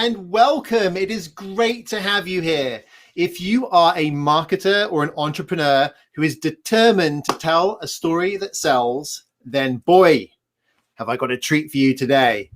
and welcome. It is great to have you here. If you are a marketer or an entrepreneur who is determined to tell a story that sells, then boy, have I got a treat for you today.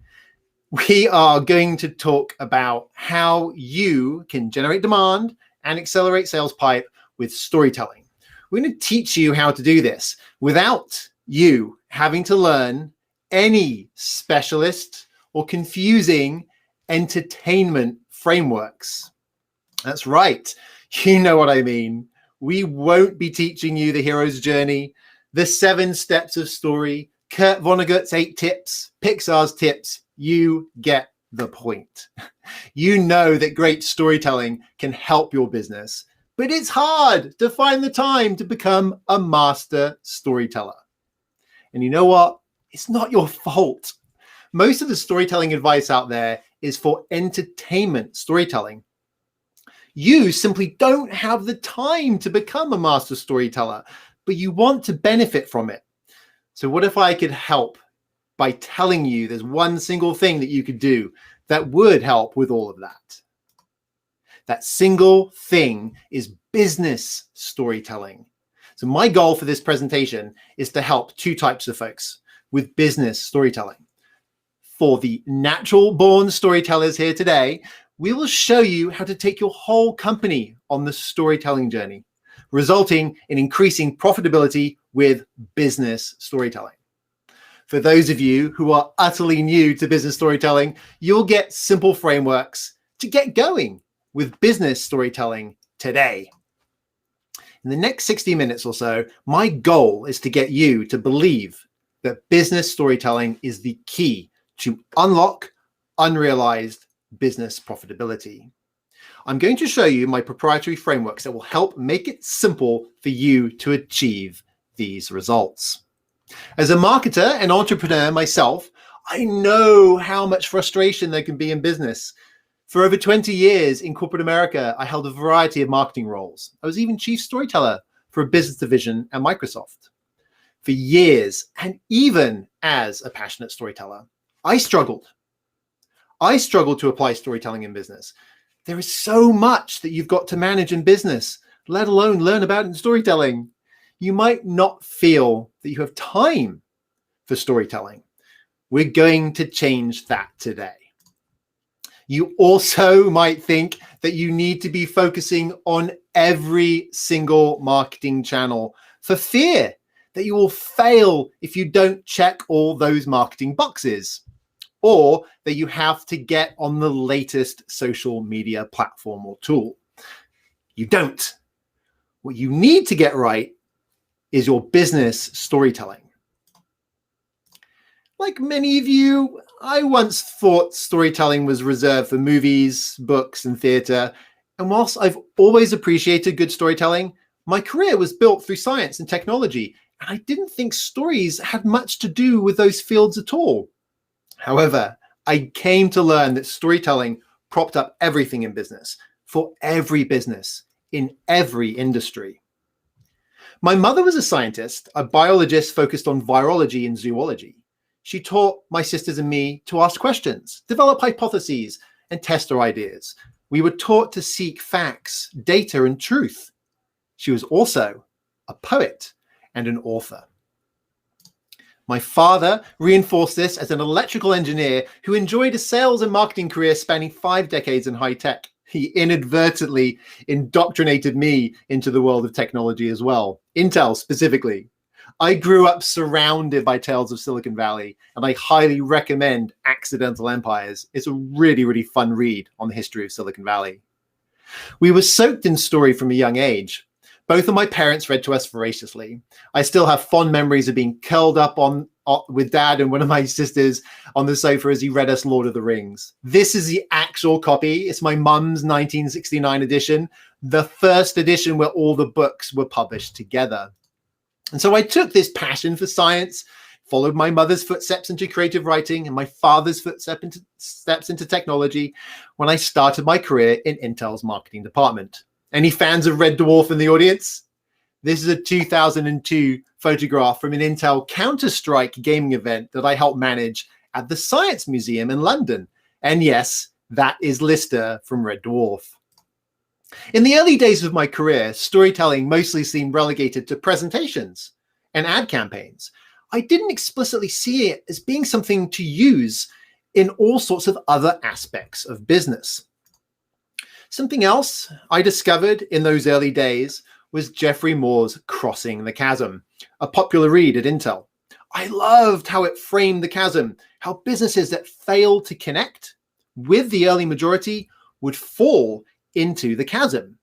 We are going to talk about how you can generate demand and accelerate sales pipe with storytelling. We're going to teach you how to do this without you having to learn any specialist or confusing entertainment frameworks. That's right. You know what I mean. We won't be teaching you the hero's journey, the 7 steps of story, Kurt Vonnegut's 8 tips, Pixar's tips. You get the point. You know that great storytelling can help your business, but it's hard to find the time to become a master storyteller. And you know what? It's not your fault. Most of the storytelling advice out there is for entertainment storytelling. You simply don't have the time to become a master storyteller, but you want to benefit from it. So what if I could help by telling you there's one single thing that you could do that would help with all of that? That single thing is business storytelling. So my goal for this presentation is to help 2 types of folks with business storytelling. For the natural born storytellers here today, we will show you how to take your whole company on the storytelling journey, resulting in increasing profitability with business storytelling. For those of you who are utterly new to business storytelling, you'll get simple frameworks to get going with business storytelling today. In the next 60 minutes or so, my goal is to get you to believe that business storytelling is the key to unlock unrealized business profitability. I'm going to show you my proprietary frameworks that will help make it simple for you to achieve these results. As a marketer and entrepreneur myself, I know how much frustration there can be in business. For over 20 years in corporate America, I held a variety of marketing roles. I was even chief storyteller for a business division at Microsoft. For years, and even as a passionate storyteller, I struggled to apply storytelling in business. There is so much that you've got to manage in business, let alone learn about in storytelling. You might not feel that you have time for storytelling. We're going to change that today. You also might think that you need to be focusing on every single marketing channel for fear that you will fail if you don't check all those marketing boxes, or that you have to get on the latest social media platform or tool. You don't. What you need to get right is your business storytelling. Like many of you, I once thought storytelling was reserved for movies, books, and theater. And whilst I've always appreciated good storytelling, my career was built through science and technology, and I didn't think stories had much to do with those fields at all. However, I came to learn that storytelling propped up everything in business, for every business, in every industry. My mother was a scientist, a biologist focused on virology and zoology. She taught my sisters and me to ask questions, develop hypotheses, and test our ideas. We were taught to seek facts, data, and truth. She was also a poet and an author. My father reinforced this as an electrical engineer who enjoyed a sales and marketing career spanning 5 decades in high tech. He inadvertently indoctrinated me into the world of technology as well, Intel specifically. I grew up surrounded by tales of Silicon Valley, and I highly recommend Accidental Empires. It's a really, really fun read on the history of Silicon Valley. We were soaked in story from a young age. Both of my parents read to us voraciously. I still have fond memories of being curled up with Dad and one of my sisters on the sofa as he read us Lord of the Rings. This is the actual copy. It's my mum's 1969 edition, the first edition where all the books were published together. And so I took this passion for science, followed my mother's footsteps into creative writing and my father's footsteps into technology when I started my career in Intel's marketing department. Any fans of Red Dwarf in the audience? This is a 2002 photograph from an Intel Counter-Strike gaming event that I helped manage at the Science Museum in London. And yes, That is Lister from Red Dwarf. In the early days of my career, storytelling mostly seemed relegated to presentations and ad campaigns. I didn't explicitly see it as being something to use in all sorts of other aspects of business. Something else I discovered in those early days was Geoffrey Moore's Crossing the Chasm, a popular read at Intel. I loved how it framed the chasm, how businesses that failed to connect with the early majority would fall into the chasm.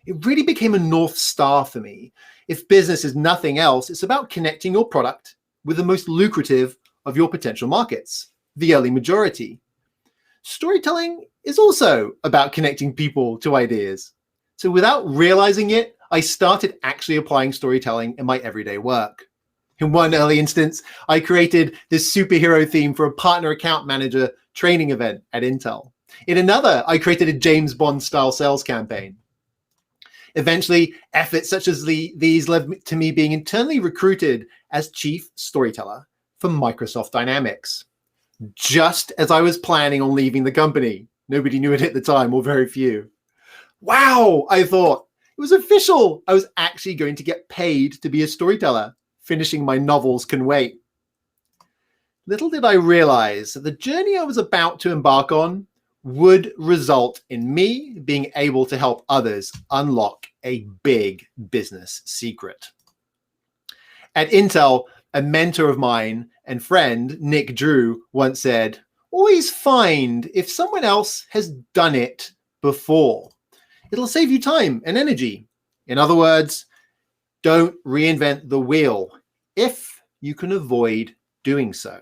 It really became a North Star for me. If business is nothing else, it's about connecting your product with the most lucrative of your potential markets, the early majority. Storytelling is also about connecting people to ideas. So without realizing it, I started actually applying storytelling in my everyday work. In one early instance, I created this superhero theme for a partner account manager training event at Intel. In another, I created a James Bond style sales campaign. Eventually, efforts such as these led to me being internally recruited as chief storyteller for Microsoft Dynamics. Just as I was planning on leaving the company. Nobody knew it at the time, or very few. Wow, I thought. It was official. I was actually going to get paid to be a storyteller. Finishing my novels can wait. Little did I realize that the journey I was about to embark on would result in me being able to help others unlock a big business secret. At Intel, a mentor of mine and friend, Nick Drew, once said, "Always find if someone else has done it before. It'll save you time and energy." In other words, don't reinvent the wheel if you can avoid doing so.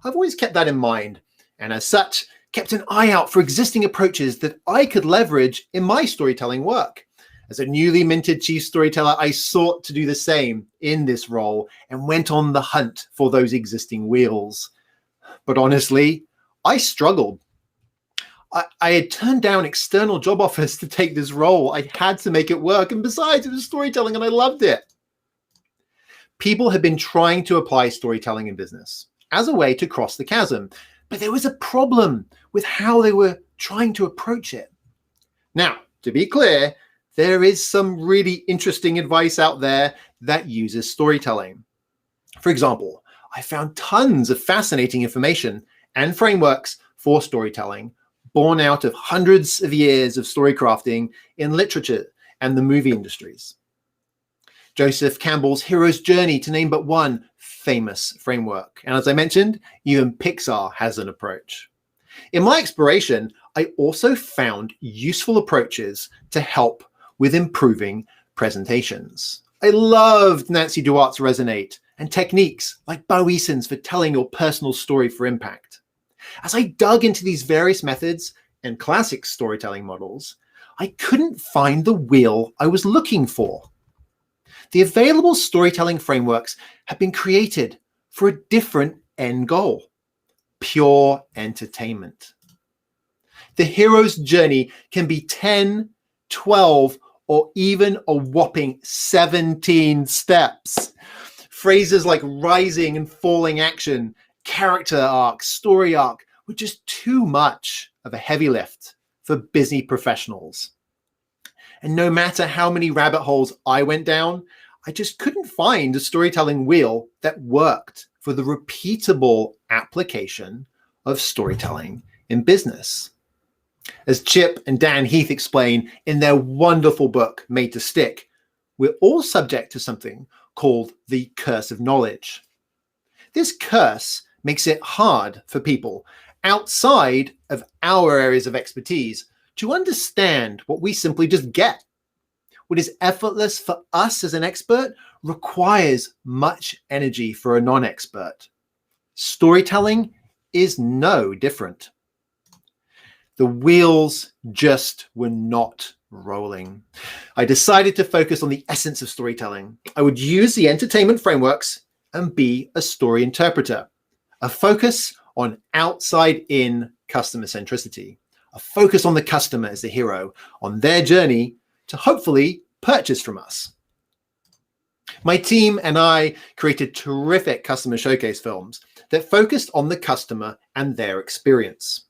I've always kept that in mind, and as such, kept an eye out for existing approaches that I could leverage in my storytelling work. As a newly minted chief storyteller, I sought to do the same in this role and went on the hunt for those existing wheels. But honestly, I struggled. I had turned down external job offers to take this role. I had to make it work. And besides, it was storytelling and I loved it. People had been trying to apply storytelling in business as a way to cross the chasm, but there was a problem with how they were trying to approach it. Now, to be clear, there is some really interesting advice out there that uses storytelling. For example, I found tons of fascinating information and frameworks for storytelling born out of hundreds of years of story crafting in literature and the movie industries. Joseph Campbell's Hero's Journey, to name but one famous framework. And as I mentioned, even Pixar has an approach. In my exploration, I also found useful approaches to help with improving presentations. I loved Nancy Duart's Resonate and techniques like Bo Eason's for telling your personal story for impact. As I dug into these various methods and classic storytelling models, I couldn't find the wheel I was looking for. The available storytelling frameworks have been created for a different end goal: pure entertainment. The hero's journey can be 10, 12, or even a whopping 17 steps. Phrases like rising and falling action, character arc, story arc were just too much of a heavy lift for busy professionals. And no matter how many rabbit holes I went down, I just couldn't find a storytelling wheel that worked for the repeatable application of storytelling in business. As Chip and Dan Heath explain in their wonderful book, Made to Stick, we're all subject to something called the curse of knowledge. This curse makes it hard for people outside of our areas of expertise to understand what we simply just get. What is effortless for us as an expert requires much energy for a non-expert. Storytelling is no different. The wheels just were not rolling. I decided to focus on the essence of storytelling. I would use the entertainment frameworks and be a story interpreter. A focus on outside-in customer centricity. A focus on the customer as the hero, on their journey to hopefully purchase from us. My team and I created terrific customer showcase films that focused on the customer and their experience.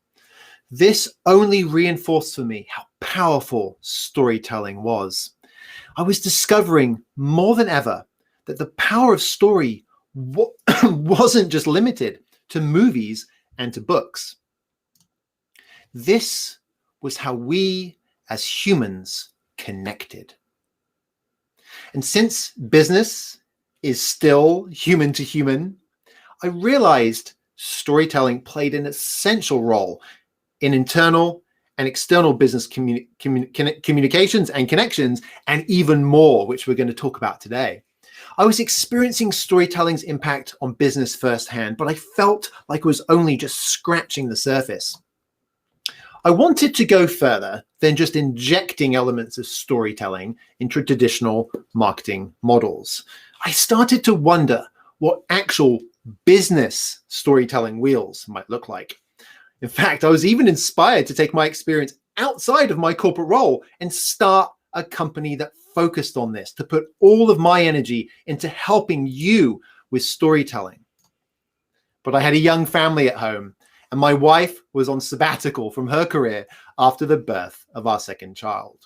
This only reinforced for me how powerful storytelling was. I was discovering more than ever that the power of story wasn't just limited to movies and to books. This was how we as humans connected. And since business is still human to human, I realized storytelling played an essential role in internal and external business communications and connections, and even more, which we're going to talk about today. I was experiencing storytelling's impact on business firsthand, but I felt like it was only just scratching the surface. I wanted to go further than just injecting elements of storytelling into traditional marketing models. I started to wonder what actual business storytelling wheels might look like. In fact, I was even inspired to take my experience outside of my corporate role and start a company that focused on this, to put all of my energy into helping you with storytelling. But I had a young family at home, and my wife was on sabbatical from her career after the birth of our second child.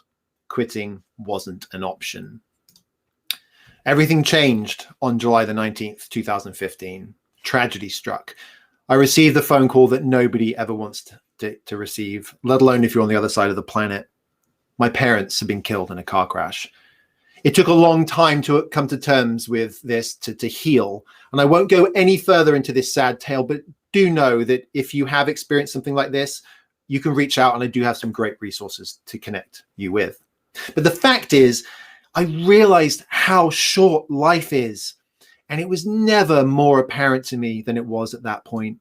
Quitting wasn't an option. Everything changed on July the 19th, 2015. Tragedy struck. I received the phone call that nobody ever wants to receive, let alone if you're on the other side of the planet. My parents had been killed in a car crash. It took a long time to come to terms with this, to heal. And I won't go any further into this sad tale, but do know that if you have experienced something like this, you can reach out, and I do have some great resources to connect you with. But the fact is, I realized how short life is, and it was never more apparent to me than it was at that point.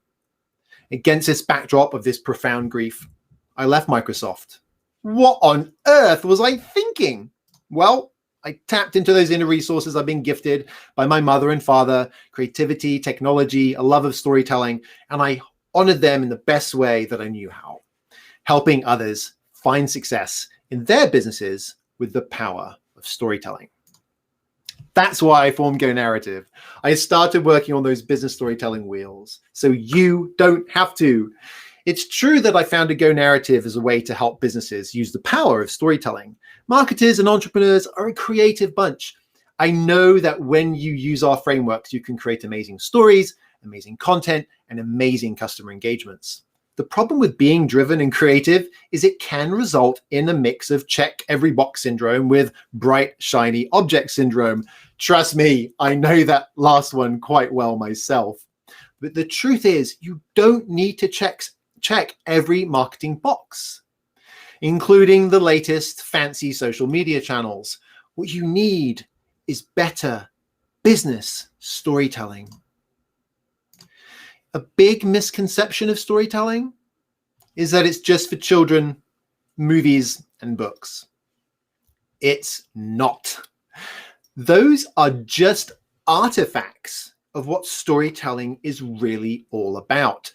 Against this backdrop of this profound grief, I left Microsoft. What on earth was I thinking? Well, I tapped into those inner resources I've been gifted by my mother and father: creativity, technology, a love of storytelling, and I honored them in the best way that I knew how, helping others find success in their businesses with the power of storytelling. That's why I formed Go Narrative. I started working on those business storytelling wheels so you don't have to. It's true that I founded Go Narrative as a way to help businesses use the power of storytelling. Marketers and entrepreneurs are a creative bunch. I know that when you use our frameworks, you can create amazing stories, amazing content, and amazing customer engagements. The problem with being driven and creative is it can result in a mix of check every box syndrome with bright, shiny object syndrome. Trust me, I know that last one quite well myself. But the truth is, you don't need to check every marketing box, including the latest fancy social media channels. What you need is better business storytelling. A big misconception of storytelling is that it's just for children, movies, and books. It's not. Those are just artifacts of what storytelling is really all about.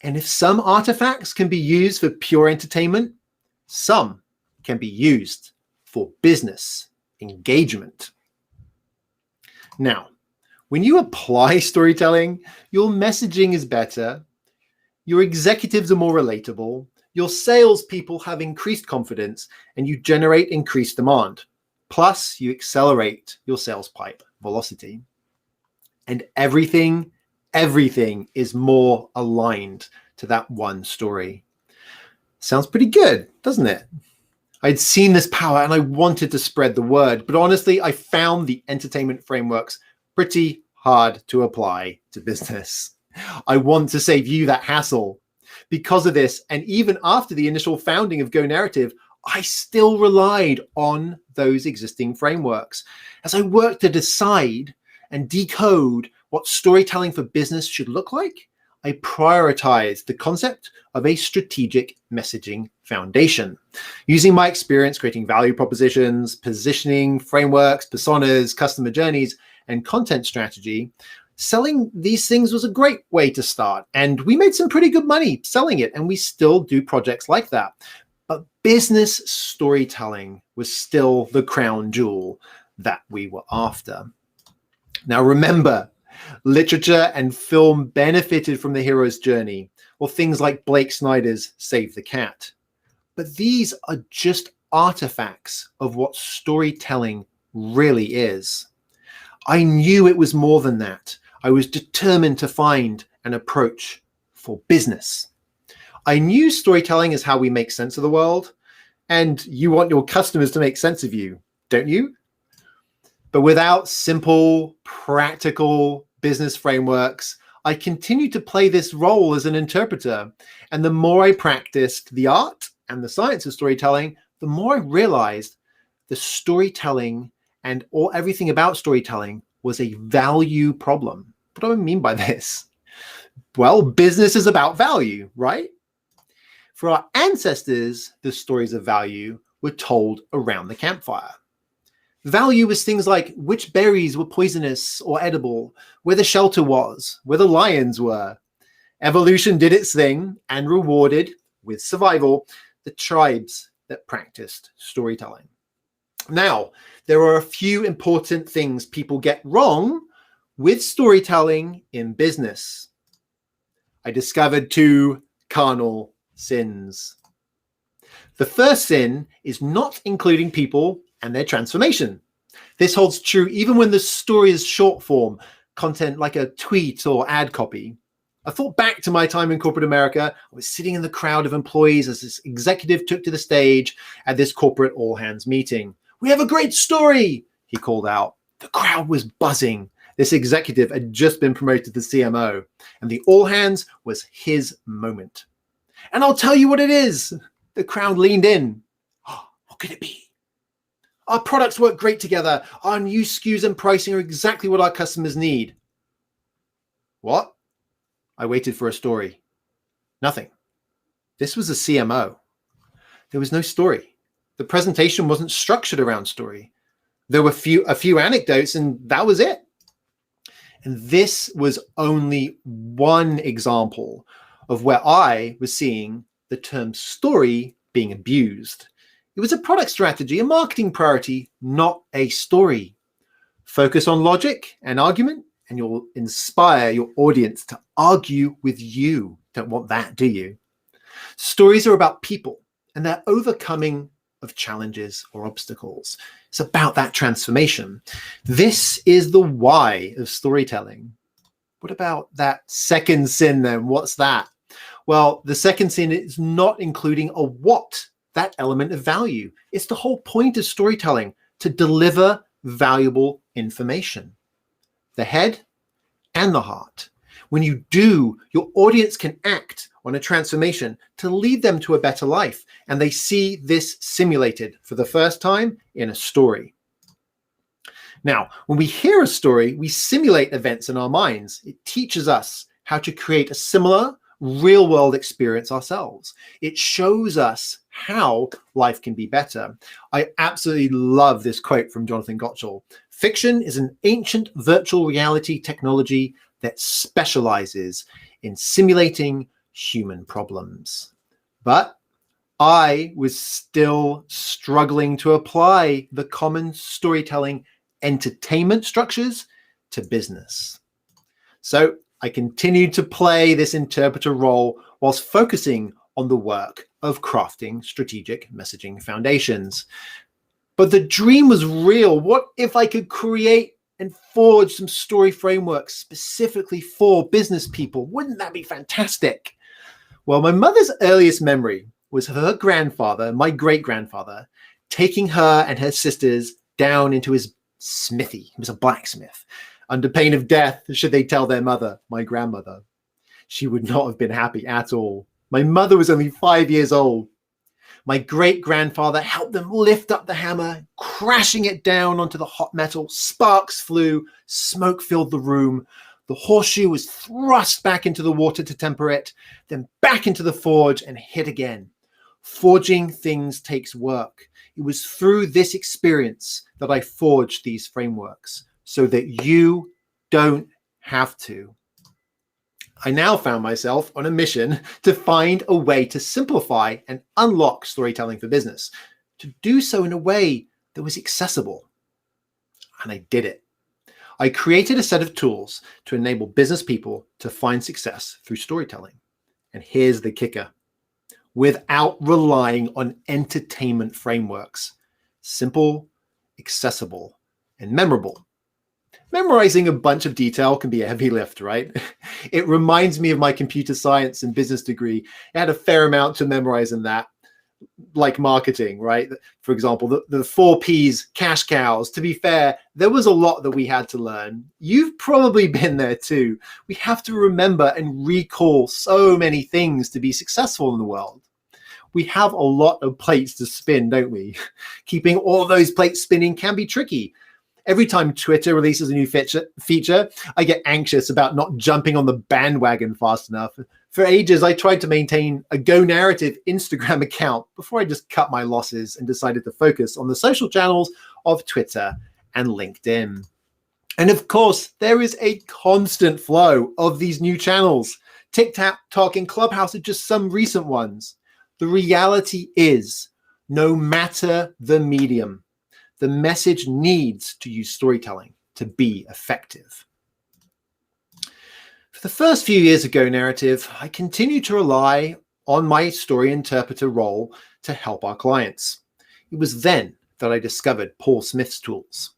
And if some artifacts can be used for pure entertainment, some can be used for business engagement. Now, when you apply storytelling, your messaging is better, your executives are more relatable, your salespeople have increased confidence, and you generate increased demand. Plus, you accelerate your sales pipe velocity. And everything is more aligned to that one story. Sounds pretty good, doesn't it? I'd seen this power and I wanted to spread the word, but honestly, I found the entertainment frameworks pretty hard to apply to business. I want to save you that hassle. Because of this, and even after the initial founding of Go Narrative, I still relied on those existing frameworks. As I worked to decide and decode what storytelling for business should look like, I prioritized the concept of a strategic messaging foundation. Using my experience creating value propositions, positioning, frameworks, personas, customer journeys, and content strategy, selling these things was a great way to start. And we made some pretty good money selling it, and we still do projects like that. But business storytelling was still the crown jewel that we were after. Now remember, literature and film benefited from the hero's journey, or things like Blake Snyder's Save the Cat. But these are just artifacts of what storytelling really is. I knew it was more than that. I was determined to find an approach for business. I knew storytelling is how we make sense of the world, and you want your customers to make sense of you, don't you? But without simple, practical business frameworks, I continued to play this role as an interpreter. And the more I practiced the art and the science of storytelling, the more I realized the storytelling and everything about storytelling was a value problem. What do I mean by this? Well, business is about value, right? For our ancestors, the stories of value were told around the campfire. Value was things like which berries were poisonous or edible, where the shelter was, where the lions were. Evolution did its thing and rewarded, with survival, the tribes that practiced storytelling. Now, there are a few important things people get wrong with storytelling in business. I discovered 2 cardinal sins. The first sin is not including people and their transformation. This holds true even when the story is short form content like a tweet or ad copy. I thought back to my time in corporate America. I was sitting in the crowd of employees as this executive took to the stage at this corporate all hands meeting. "We have a great story," he called out. The crowd was buzzing. This executive had just been promoted to CMO, and the all hands was his moment. "And I'll tell you what it is." The crowd leaned in. "Oh, what could it be? Our products work great together. Our new SKUs and pricing are exactly what our customers need." What? I waited for a story. Nothing. This was a CMO. There was no story. The presentation wasn't structured around story. There were a few anecdotes, and that was it. And this was only one example of where I was seeing the term story being abused. It was a product strategy, a marketing priority, not a story. Focus on logic and argument, and you'll inspire your audience to argue with you. Don't want that, do you? Stories are about people and their overcoming of challenges or obstacles. It's about that transformation. This is the why of storytelling. What about that second sin then? What's that? Well, the second sin is not including a what, that element of value. It's the whole point of storytelling, to deliver valuable information. The head and the heart. When you do, your audience can act on a transformation to lead them to a better life. And they see this simulated for the first time in a story. Now, when we hear a story, we simulate events in our minds. It teaches us how to create a similar real-world experience ourselves. It shows us how life can be better. I absolutely love this quote from Jonathan Gottschall. "Fiction is an ancient virtual reality technology that specializes in simulating human problems." But I was still struggling to apply the common storytelling entertainment structures to business. So I continued to play this interpreter role whilst focusing on the work of crafting strategic messaging foundations. But the dream was real. What if I could create and forge some story frameworks specifically for business people? Wouldn't that be fantastic? Well, my mother's earliest memory was her grandfather, my great-grandfather, taking her and her sisters down into his smithy. He was a blacksmith, under pain of death should they tell their mother, my grandmother. She would not have been happy at all. My mother was only 5 years old. My great-grandfather helped them lift up the hammer, crashing it down onto the hot metal. Sparks flew, smoke filled the room. The horseshoe was thrust back into the water to temper it, then back into the forge and hit again. Forging things takes work. It was through this experience that I forged these frameworks so that you don't have to. I now found myself on a mission to find a way to simplify and unlock storytelling for business, to do so in a way that was accessible. And I did it. I created a set of tools to enable business people to find success through storytelling. And here's the kicker: without relying on entertainment frameworks. Simple, accessible, and memorable. Memorizing a bunch of detail can be a heavy lift, right? It reminds me of my computer science and business degree. I had a fair amount to memorize in that, like marketing, right? For example, the 4Ps, cash cows. To be fair, there was a lot that we had to learn. You've probably been there too. We have to remember and recall so many things to be successful in the world. We have a lot of plates to spin, don't we? Keeping all those plates spinning can be tricky. Every time Twitter releases a new feature, I get anxious about not jumping on the bandwagon fast enough. For ages, I tried to maintain a Go Narrative Instagram account before I just cut my losses and decided to focus on the social channels of Twitter and LinkedIn. And of course, there is a constant flow of these new channels. TikTok and Clubhouse are just some recent ones. The reality is, no matter the medium, the message needs to use storytelling to be effective. For the first few years of Go Narrative, I continued to rely on my story interpreter role to help our clients. It was then that I discovered Paul Smith's tools.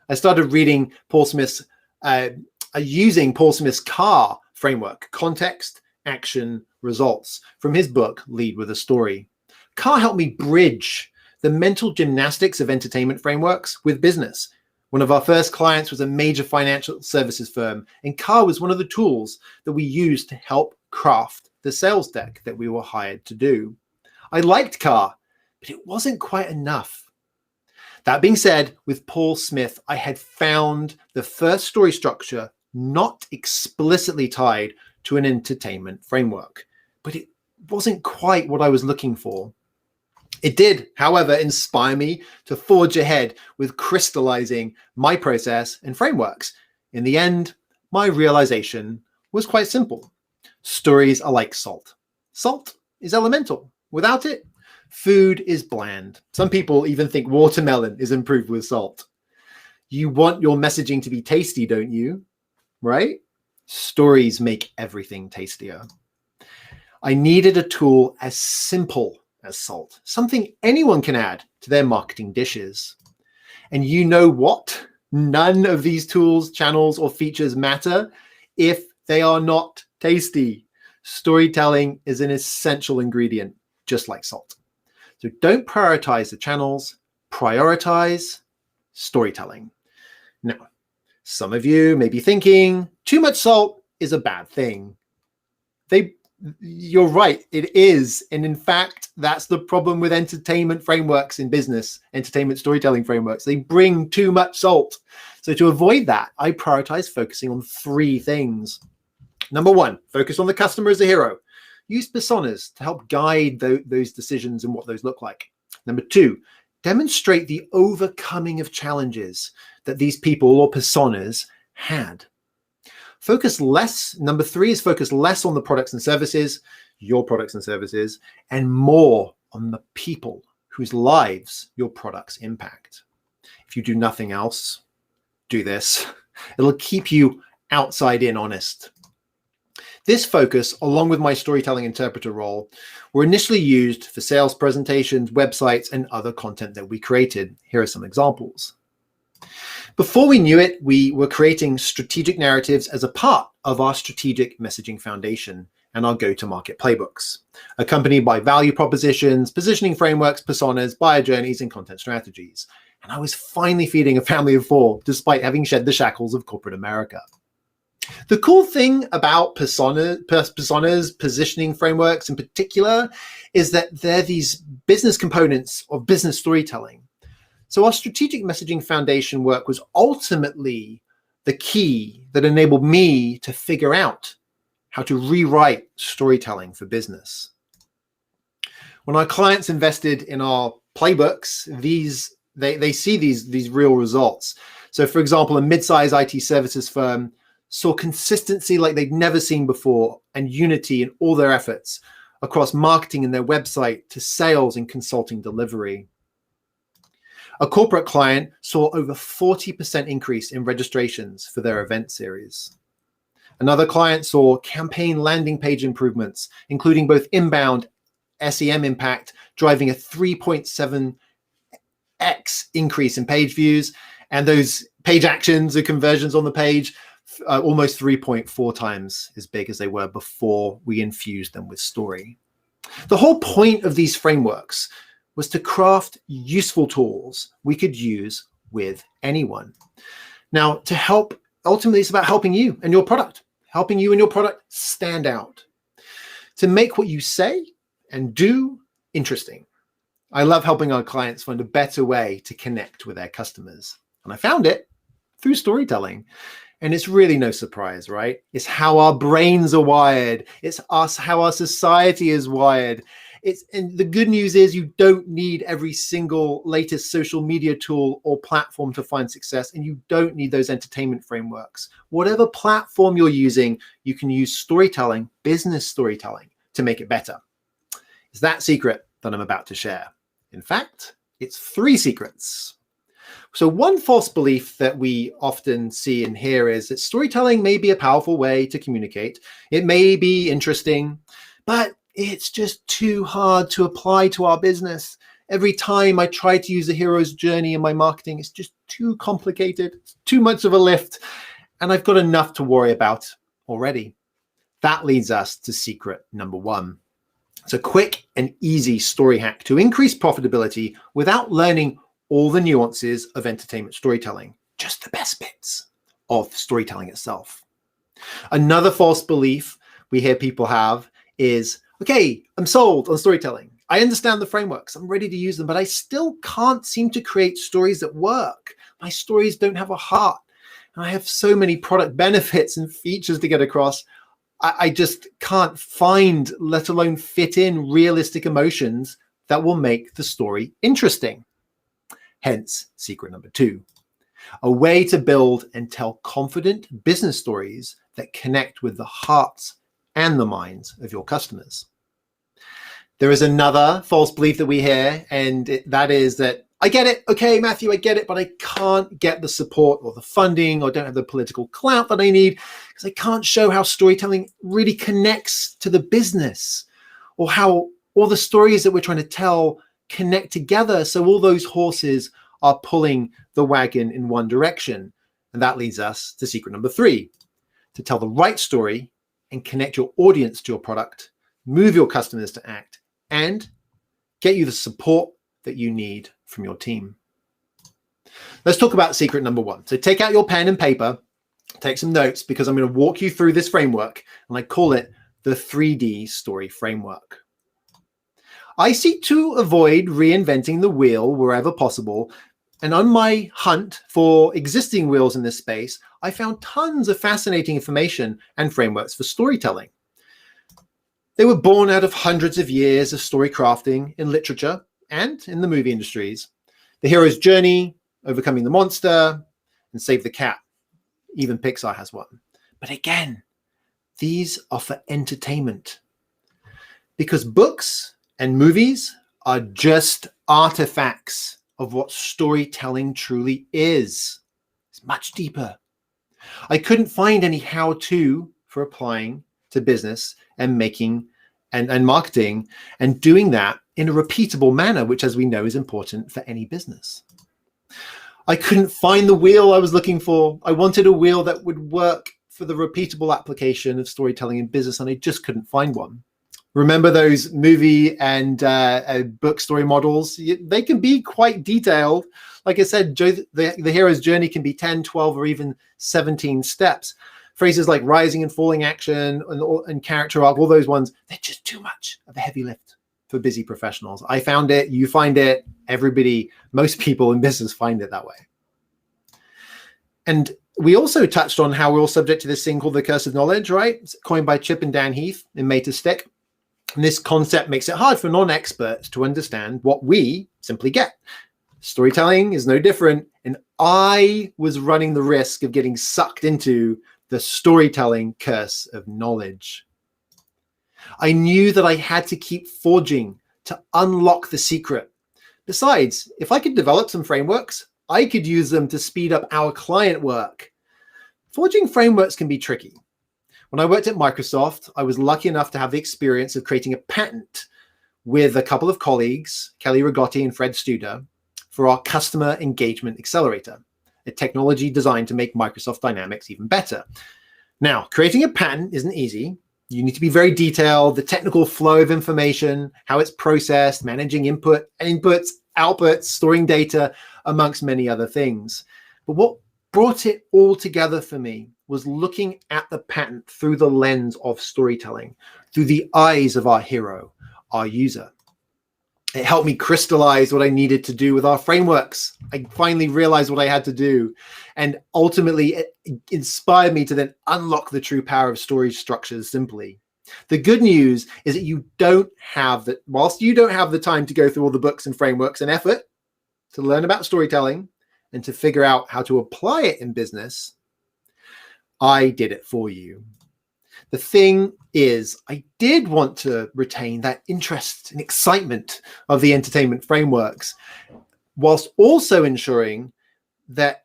I started reading using Paul Smith's CAR framework, context, action, results, from his book, Lead with a Story. CAR helped me bridge the mental gymnastics of entertainment frameworks with business. One of our first clients was a major financial services firm, and CAR was one of the tools that we used to help craft the sales deck that we were hired to do. I liked CAR, but it wasn't quite enough. That being said, with Paul Smith, I had found the first story structure not explicitly tied to an entertainment framework, but it wasn't quite what I was looking for. It did, however, inspire me to forge ahead with crystallizing my process and frameworks. In the end, my realization was quite simple. Stories are like salt. Salt is elemental. Without it, food is bland. Some people even think watermelon is improved with salt. You want your messaging to be tasty, don't you? Right? Stories make everything tastier. I needed a tool as simple as salt, something anyone can add to their marketing dishes. And you know what? None of these tools, channels, or features matter if they are not tasty. Storytelling is an essential ingredient, just like salt. So don't prioritize the channels, prioritize storytelling. Now, some of you may be thinking, too much salt is a bad thing. You're right, it is. And in fact, that's the problem with entertainment frameworks in business, entertainment storytelling frameworks. They bring too much salt. So to avoid that, I prioritize focusing on 3 things. Number 1, focus on the customer as a hero. Use personas to help guide those decisions and what those look like. Number 2, demonstrate the overcoming of challenges that these people or personas had. Focus less. Number 3 is focus less on the products and services, your products and services, and more on the people whose lives your products impact. If you do nothing else, do this. It'll keep you outside in honest. This focus, along with my storytelling interpreter role, were initially used for sales presentations, websites, and other content that we created. Here are some examples. Before we knew it, we were creating strategic narratives as a part of our strategic messaging foundation and our go-to-market playbooks, accompanied by value propositions, positioning frameworks, personas, buyer journeys, and content strategies. And I was finally feeding a family of 4, despite having shed the shackles of corporate America. The cool thing about personas, positioning frameworks in particular, is that they're these business components of business storytelling. So our strategic messaging foundation work was ultimately the key that enabled me to figure out how to rewrite storytelling for business. When our clients invested in our playbooks, they see these real results. So for example, a mid-size IT services firm saw consistency like they'd never seen before and unity in all their efforts across marketing and their website to sales and consulting delivery. A corporate client saw over 40% increase in registrations for their event series. Another client saw campaign landing page improvements, including both inbound SEM impact, driving a 3.7x increase in page views, and those page actions or conversions on the page almost 3.4 times as big as they were before we infused them with story. The whole point of these frameworks was to craft useful tools we could use with anyone. Now, to help, ultimately, it's about helping you and your product stand out, to make what you say and do interesting. I love helping our clients find a better way to connect with their customers. And I found it through storytelling. And it's really no surprise, right? It's how our brains are wired. It's how our society is wired. And the good news is you don't need every single latest social media tool or platform to find success, and you don't need those entertainment frameworks. Whatever platform you're using, you can use storytelling, business storytelling, to make it better. It's that secret that I'm about to share. In fact, it's 3 secrets. So one false belief that we often see and hear is that storytelling may be a powerful way to communicate. It may be interesting, but it's just too hard to apply to our business. Every time I try to use the hero's journey in my marketing, it's just too complicated, it's too much of a lift, and I've got enough to worry about already. That leads us to secret number 1. It's a quick and easy story hack to increase profitability without learning all the nuances of entertainment storytelling, just the best bits of storytelling itself. Another false belief we hear people have is, okay, I'm sold on storytelling. I understand the frameworks. I'm ready to use them, but I still can't seem to create stories that work. My stories don't have a heart. And I have so many product benefits and features to get across. I just can't find, let alone fit in, realistic emotions that will make the story interesting. Hence, secret number 2, a way to build and tell confident business stories that connect with the hearts and the minds of your customers. There is another false belief that we hear, and that is that, I get it, okay, Matthew, I get it, but I can't get the support or the funding or don't have the political clout that I need because I can't show how storytelling really connects to the business or how all the stories that we're trying to tell connect together so all those horses are pulling the wagon in one direction. And that leads us to secret number 3, to tell the right story and connect your audience to your product, move your customers to act, and get you the support that you need from your team. Let's talk about secret number 1. So take out your pen and paper, take some notes, because I'm going to walk you through this framework, and I call it the 3D story framework. I seek to avoid reinventing the wheel wherever possible. And on my hunt for existing wheels in this space, I found tons of fascinating information and frameworks for storytelling. They were born out of hundreds of years of story crafting in literature and in the movie industries. The hero's journey, overcoming the monster, and save the cat. Even Pixar has one. But again, these are for entertainment. Because books and movies are just artifacts of what storytelling truly is. It's much deeper. I couldn't find any how-to for applying to business and making and marketing and doing that in a repeatable manner, which, as we know, is important for any business. I couldn't find the wheel I was looking for. I wanted a wheel that would work for the repeatable application of storytelling in business, and I just couldn't find one. Remember those movie and book story models? They can be quite detailed. Like I said, the hero's journey can be 10, 12, or even 17 steps. Phrases like rising and falling action and character arc, all those ones, they're just too much of a heavy lift for busy professionals. I found it, you find it, everybody, most people in business find it that way. And we also touched on how we're all subject to this thing called the curse of knowledge, right? It's coined by Chip and Dan Heath and made to stick. And this concept makes it hard for non-experts to understand what we simply get. Storytelling is no different. And I was running the risk of getting sucked into the storytelling curse of knowledge. I knew that I had to keep forging to unlock the secret. Besides, if I could develop some frameworks, I could use them to speed up our client work. Forging frameworks can be tricky. When I worked at Microsoft, I was lucky enough to have the experience of creating a patent with a couple of colleagues, Kelly Rigotti and Fred Studer, for our Customer Engagement Accelerator, a technology designed to make Microsoft Dynamics even better. Now, creating a patent isn't easy. You need to be very detailed, the technical flow of information, how it's processed, managing inputs, outputs, storing data, amongst many other things. But what brought it all together for me was looking at the patent through the lens of storytelling, through the eyes of our hero, our user. It helped me crystallize what I needed to do with our frameworks. I finally realized what I had to do. And ultimately, it inspired me to then unlock the true power of story structures simply. The good news is that whilst you don't have the time to go through all the books and frameworks and effort to learn about storytelling and to figure out how to apply it in business, I did it for you. The thing is, I did want to retain that interest and excitement of the entertainment frameworks, whilst also ensuring that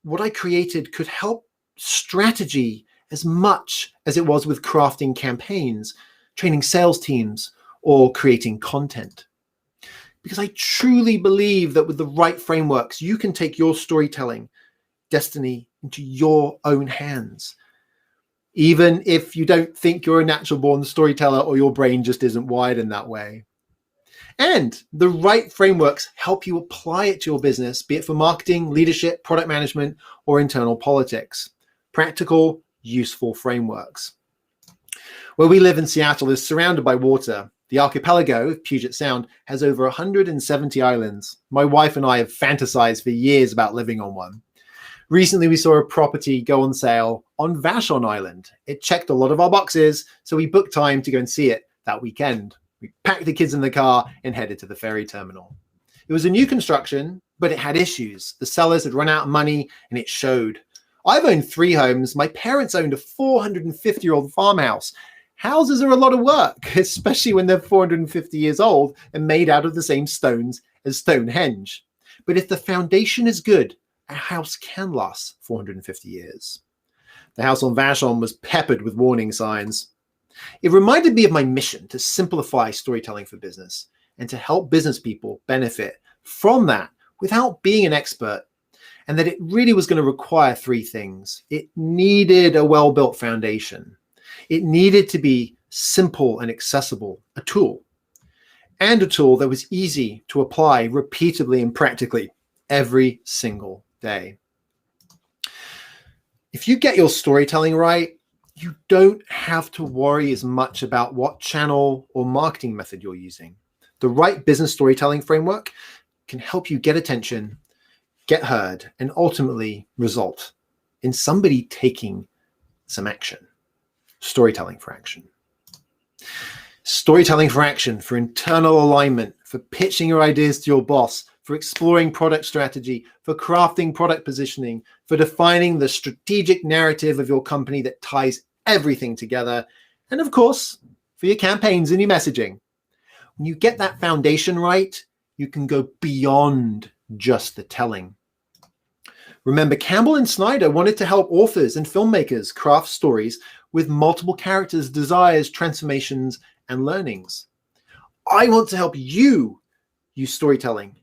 what I created could help strategy as much as it was with crafting campaigns, training sales teams, or creating content. Because I truly believe that with the right frameworks, you can take your storytelling destiny into your own hands. Even if you don't think you're a natural born storyteller or your brain just isn't wired in that way. And the right frameworks help you apply it to your business, be it for marketing, leadership, product management, or internal politics. Practical, useful frameworks. Where we live in Seattle is surrounded by water. The archipelago of Puget Sound has over 170 islands. My wife and I have fantasized for years about living on one. Recently, we saw a property go on sale on Vashon Island. It checked a lot of our boxes, so we booked time to go and see it that weekend. We packed the kids in the car and headed to the ferry terminal. It was a new construction, but it had issues. The sellers had run out of money, and it showed. I've owned 3 homes. My parents owned a 450-year-old farmhouse. Houses are a lot of work, especially when they're 450 years old and made out of the same stones as Stonehenge. But if the foundation is good, a house can last 450 years. The house on Vashon was peppered with warning signs. It reminded me of my mission to simplify storytelling for business and to help business people benefit from that without being an expert, and that it really was going to require 3 things. It needed a well-built foundation. It needed to be simple and accessible, a tool that was easy to apply repeatedly and practically every single day. If you get your storytelling right, you don't have to worry as much about what channel or marketing method you're using. The right business storytelling framework can help you get attention, get heard, and ultimately result in somebody taking some action. Storytelling for action. Storytelling for action, for internal alignment, for pitching your ideas to your boss, for exploring product strategy, for crafting product positioning, for defining the strategic narrative of your company that ties everything together, and of course, for your campaigns and your messaging. When you get that foundation right, you can go beyond just the telling. Remember, Campbell and Snyder wanted to help authors and filmmakers craft stories with multiple characters, desires, transformations, and learnings. I want to help you use storytelling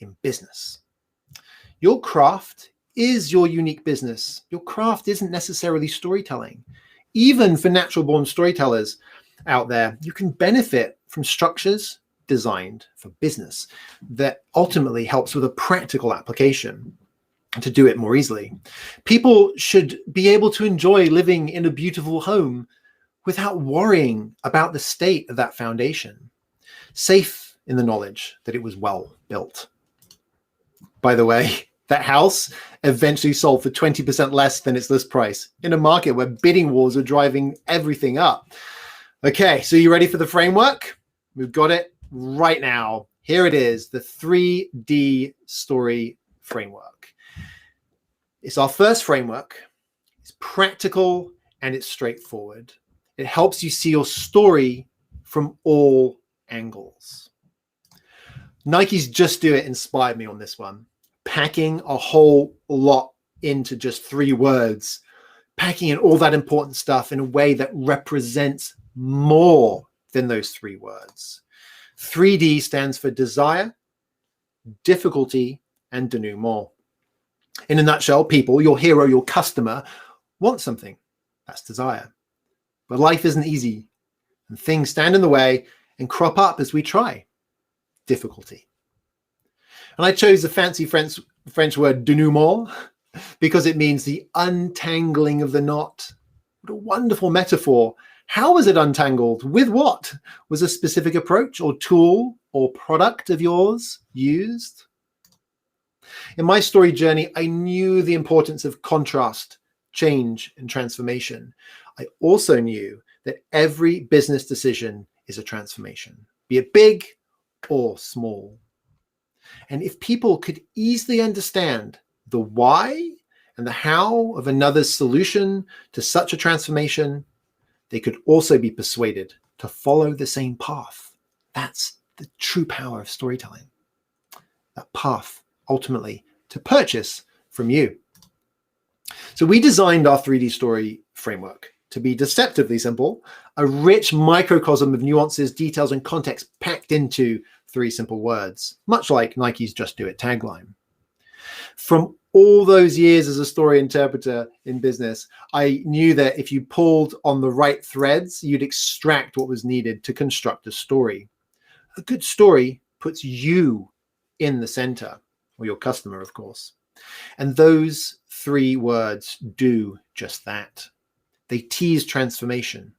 in business. Your craft is your unique business. Your craft isn't necessarily storytelling. Even for natural born storytellers out there, you can benefit from structures designed for business that ultimately helps with a practical application to do it more easily. People should be able to enjoy living in a beautiful home without worrying about the state of that foundation, safe in the knowledge that it was well built. By the way, that house eventually sold for 20% less than its list price in a market where bidding wars are driving everything up. Okay, so you ready for the framework? We've got it right now. Here it is, the 3D story framework. It's our first framework. It's practical and it's straightforward. It helps you see your story from all angles. Nike's Just Do It inspired me on this one. Packing a whole lot into just 3 words. packing in all that important stuff in a way that represents more than those 3 words. 3D stands for desire, difficulty, and denouement. In a nutshell, people, your hero, your customer, want something. That's desire. But life isn't easy, and things stand in the way and crop up as we try. Difficulty. And I chose the fancy French word denouement because it means the untangling of the knot. What a wonderful metaphor. How was it untangled? With what? Was a specific approach or tool or product of yours used? In my story journey, I knew the importance of contrast, change, and transformation. I also knew that every business decision is a transformation, be it big or small. And if people could easily understand the why and the how of another's solution to such a transformation, they could also be persuaded to follow the same path. That's the true power of storytelling. That path, ultimately, to purchase from you. So we designed our 3D story framework to be deceptively simple, a rich microcosm of nuances, details, and context packed into 3 simple words, much like Nike's Just Do It tagline. From all those years as a story interpreter in business, I knew that if you pulled on the right threads, you'd extract what was needed to construct a story. A good story puts you in the center, or your customer, of course. And those 3 words do just that. They tease transformation,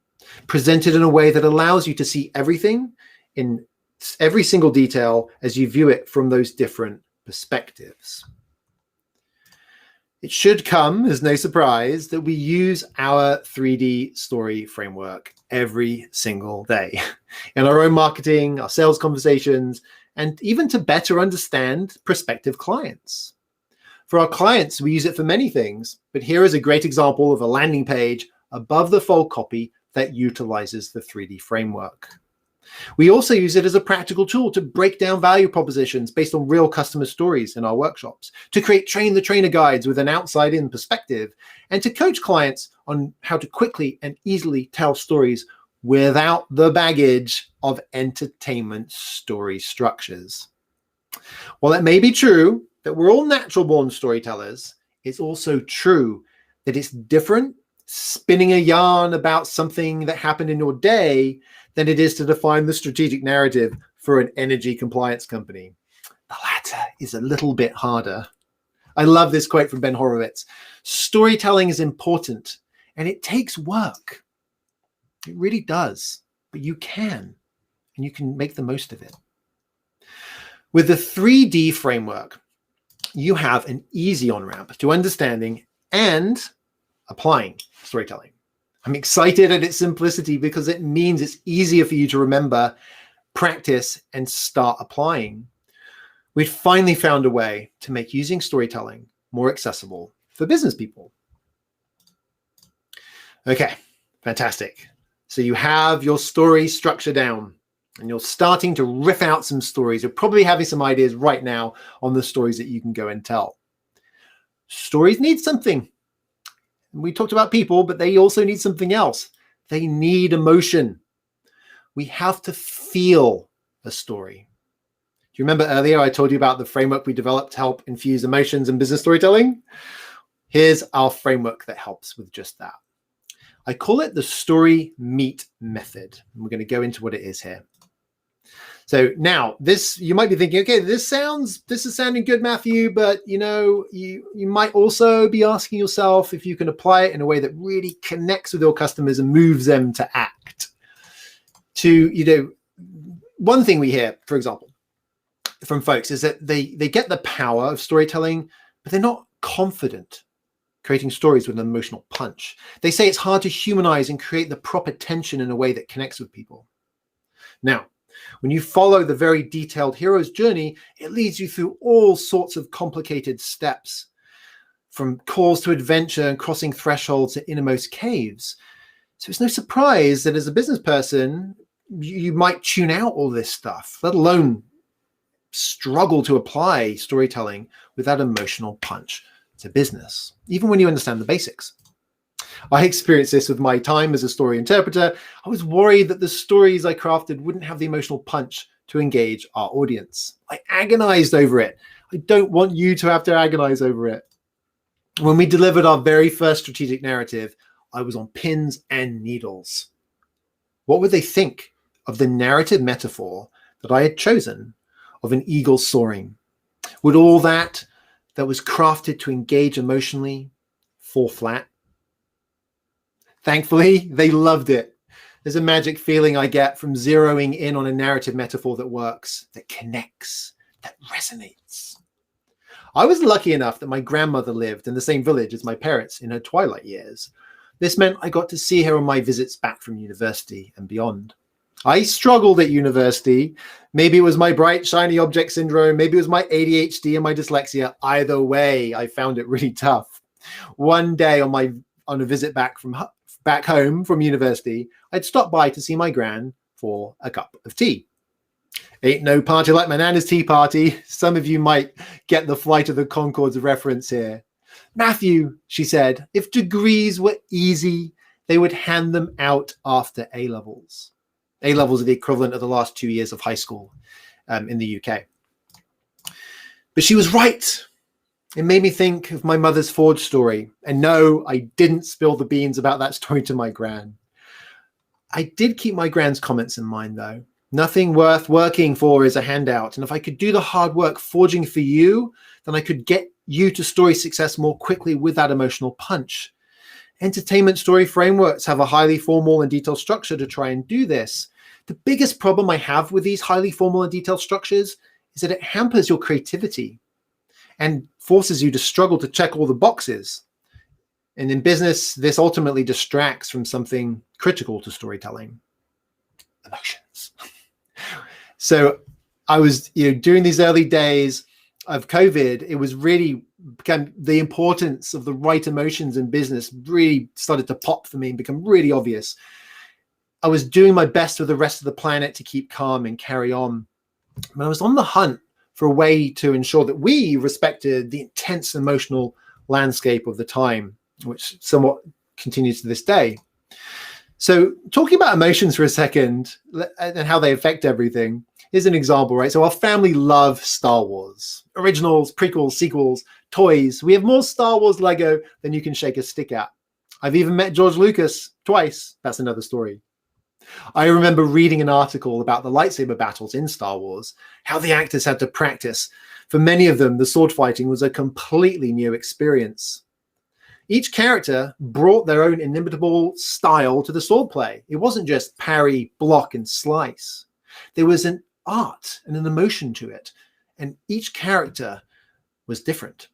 presented in a way that allows you to see everything in every single detail as you view it from those different perspectives. It should come as no surprise that we use our 3D story framework every single day in our own marketing, our sales conversations, and even to better understand prospective clients. For our clients, we use it for many things, but here is a great example of a landing page above the fold copy that utilizes the 3D framework. We also use it as a practical tool to break down value propositions based on real customer stories in our workshops, to create train the trainer guides with an outside-in perspective, and to coach clients on how to quickly and easily tell stories without the baggage of entertainment story structures. While it may be true that we're all natural-born storytellers, it's also true that it's different spinning a yarn about something that happened in your day than it is to define the strategic narrative for an energy compliance company. The latter is a little bit harder. I love this quote from Ben Horowitz. Storytelling is important and it takes work. It really does, but you can, and you can make the most of it. With the 3D framework, you have an easy on-ramp to understanding and applying storytelling. I'm excited at its simplicity because it means it's easier for you to remember, practice, and start applying. We've finally found a way to make using storytelling more accessible for business people. Okay, fantastic. So you have your story structure down and you're starting to riff out some stories. You're probably having some ideas right now on the stories that you can go and tell. Stories need something. We talked about people, but they also need something else. They need emotion. We have to feel a story. Do you remember earlier I told you about the framework we developed to help infuse emotions in business storytelling? Here's our framework that helps with just that. I call it the story meat method. And we're going to go into what it is here. So now this, you might be thinking, okay, this is sounding good, Matthew, but you might also be asking yourself if you can apply it in a way that really connects with your customers and moves them to act. One thing we hear, for example, from folks is that they get the power of storytelling, but they're not confident creating stories with an emotional punch. They say it's hard to humanize and create the proper tension in a way that connects with people. Now, when you follow the very detailed hero's journey, it leads you through all sorts of complicated steps, from calls to adventure and crossing thresholds to innermost caves. So it's no surprise that as a business person, you might tune out all this stuff, let alone struggle to apply storytelling with that emotional punch to business, even when you understand the basics. I experienced this with my time as a story interpreter. I was worried that the stories I crafted wouldn't have the emotional punch to engage our audience. I agonized over it. I don't want you to have to agonize over it. When we delivered our very first strategic narrative, I was on pins and needles. What would they think of the narrative metaphor that I had chosen of an eagle soaring? Would all that was crafted to engage emotionally fall flat? Thankfully, they loved it. There's a magic feeling I get from zeroing in on a narrative metaphor that works, that connects, that resonates. I was lucky enough that my grandmother lived in the same village as my parents in her twilight years. This meant I got to see her on my visits back from university and beyond. I struggled at university. Maybe it was my bright, shiny object syndrome. Maybe it was my ADHD and my dyslexia. Either way, I found it really tough. One day on a visit back home from university, I'd stopped by to see my gran for a cup of tea. Ain't no party like my nana's tea party. Some of you might get the Flight of the Conchords reference here. Matthew, she said, if degrees were easy, they would hand them out after A-levels. A-levels are the equivalent of the last 2 years of high school in the UK. But she was right. It made me think of my mother's Forge story. And no, I didn't spill the beans about that story to my gran. I did keep my gran's comments in mind, though. Nothing worth working for is a handout. And if I could do the hard work forging for you, then I could get you to story success more quickly with that emotional punch. Entertainment story frameworks have a highly formal and detailed structure to try and do this. The biggest problem I have with these highly formal and detailed structures is that it hampers your creativity and forces you to struggle to check all the boxes. And in business, this ultimately distracts from something critical to storytelling: emotions. So I was, during these early days of COVID, it was really became the importance of the right emotions in business really started to pop for me and become really obvious. I was doing my best with the rest of the planet to keep calm and carry on. But I was on the hunt for a way to ensure that we respected the intense emotional landscape of the time, which somewhat continues to this day. So talking about emotions for a second and how they affect everything, here's an example, right? So our family loves Star Wars, originals, prequels, sequels, toys. We have more Star Wars Lego than you can shake a stick at. I've even met George Lucas twice. That's another story. I remember reading an article about the lightsaber battles in Star Wars, how the actors had to practice. For many of them, the sword fighting was a completely new experience. Each character brought their own inimitable style to the swordplay. It wasn't just parry, block, and slice. There was an art and an emotion to it, and each character was different.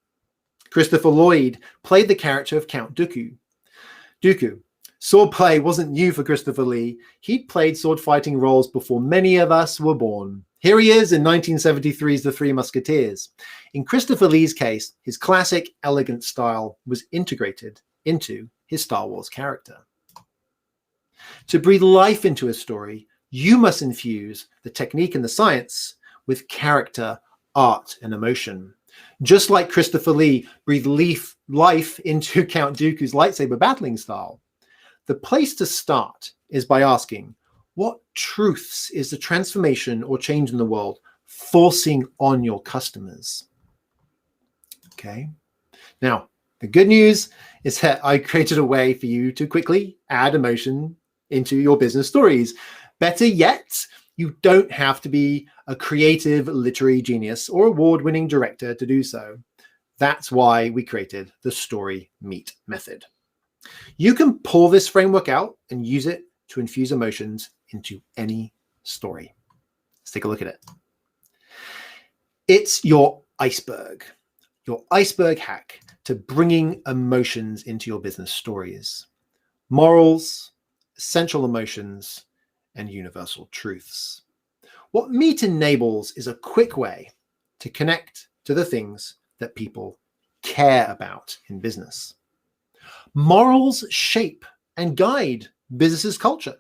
Christopher Lloyd played the character of Count Dooku. Swordplay wasn't new for Christopher Lee. He'd played sword fighting roles before many of us were born. Here he is in 1973's The Three Musketeers. In Christopher Lee's case, his classic, elegant style was integrated into his Star Wars character. To breathe life into a story, you must infuse the technique and the science with character, art, and emotion. Just like Christopher Lee breathed life into Count Dooku's lightsaber battling style. The place to start is by asking, what truths is the transformation or change in the world forcing on your customers? Okay. Now, the good news is that I created a way for you to quickly add emotion into your business stories. Better yet, you don't have to be a creative literary genius or award-winning director to do so. That's why we created the Story Meet method. You can pull this framework out and use it to infuse emotions into any story. Let's take a look at it. It's your iceberg hack to bringing emotions into your business stories. Morals, essential emotions, and universal truths. What Meet enables is a quick way to connect to the things that people care about in business. Morals shape and guide businesses' culture,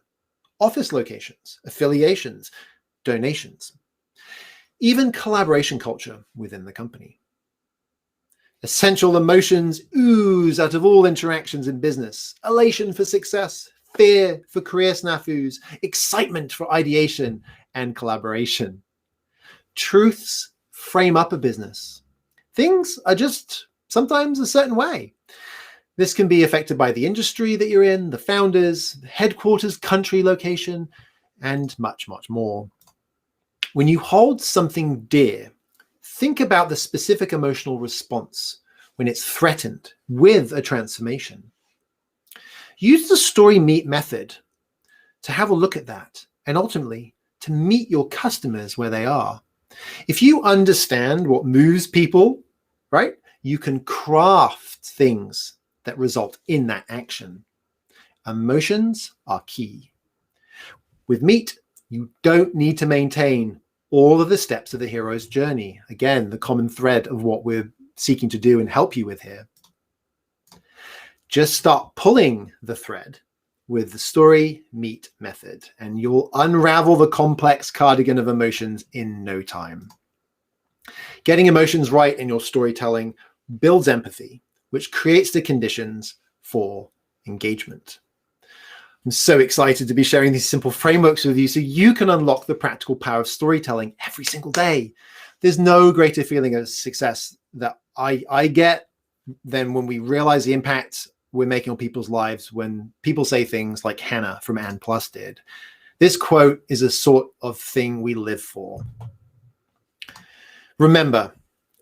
office locations, affiliations, donations, even collaboration culture within the company. Essential emotions ooze out of all interactions in business. Elation for success, fear for career snafus, excitement for ideation and collaboration. Truths frame up a business. Things are just sometimes a certain way. This can be affected by the industry that you're in, the founders, the headquarters, country location, and much, much more. When you hold something dear, think about the specific emotional response when it's threatened with a transformation. Use the story meet method to have a look at that and ultimately to meet your customers where they are. If you understand what moves people, right, you can craft things that result in that action. Emotions are key. With meat, you don't need to maintain all of the steps of the hero's journey. Again, the common thread of what we're seeking to do and help you with here. Just start pulling the thread with the story meet method, and you'll unravel the complex cardigan of emotions in no time. Getting emotions right in your storytelling builds empathy, which creates the conditions for engagement. I'm so excited to be sharing these simple frameworks with you so you can unlock the practical power of storytelling every single day. There's no greater feeling of success that I get than when we realize the impact we're making on people's lives when people say things like Hannah from Ann Plus did. This quote is a sort of thing we live for. Remember,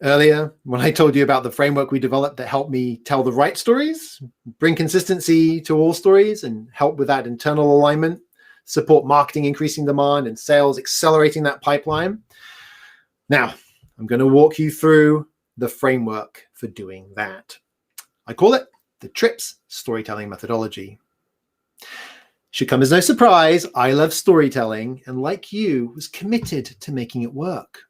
earlier, when I told you about the framework we developed that helped me tell the right stories, bring consistency to all stories, and help with that internal alignment, support marketing, increasing demand, and sales, accelerating that pipeline? Now, I'm going to walk you through the framework for doing that. I call it the TRIPS storytelling methodology. Should come as no surprise, I love storytelling, and like you, was committed to making it work.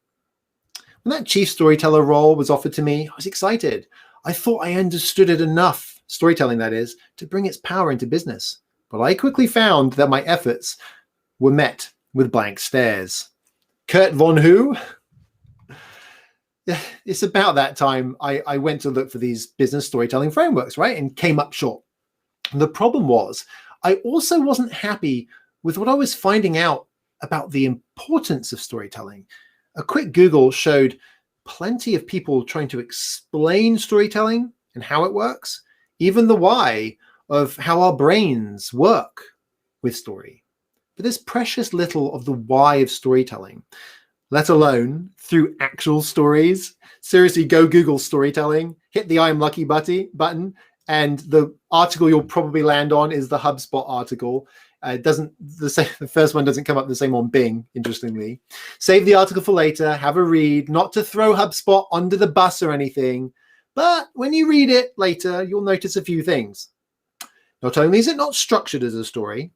When that chief storyteller role was offered to me, I was excited. I thought I understood it enough, storytelling that is, to bring its power into business. But I quickly found that my efforts were met with blank stares. Kurt Von Who? It's about that time I went to look for these business storytelling frameworks, right? And came up short. And the problem was, I also wasn't happy with what I was finding out about the importance of storytelling. A quick Google showed plenty of people trying to explain storytelling and how it works, even the why of how our brains work with story. But there's precious little of the why of storytelling, let alone through actual stories. Seriously, go Google storytelling, hit the I'm lucky button, and the article you'll probably land on is the HubSpot article. The first one doesn't come up the same on Bing, interestingly. Save the article for later, have a read, not to throw HubSpot under the bus or anything, but when you read it later, you'll notice a few things. Not only is it not structured as a story,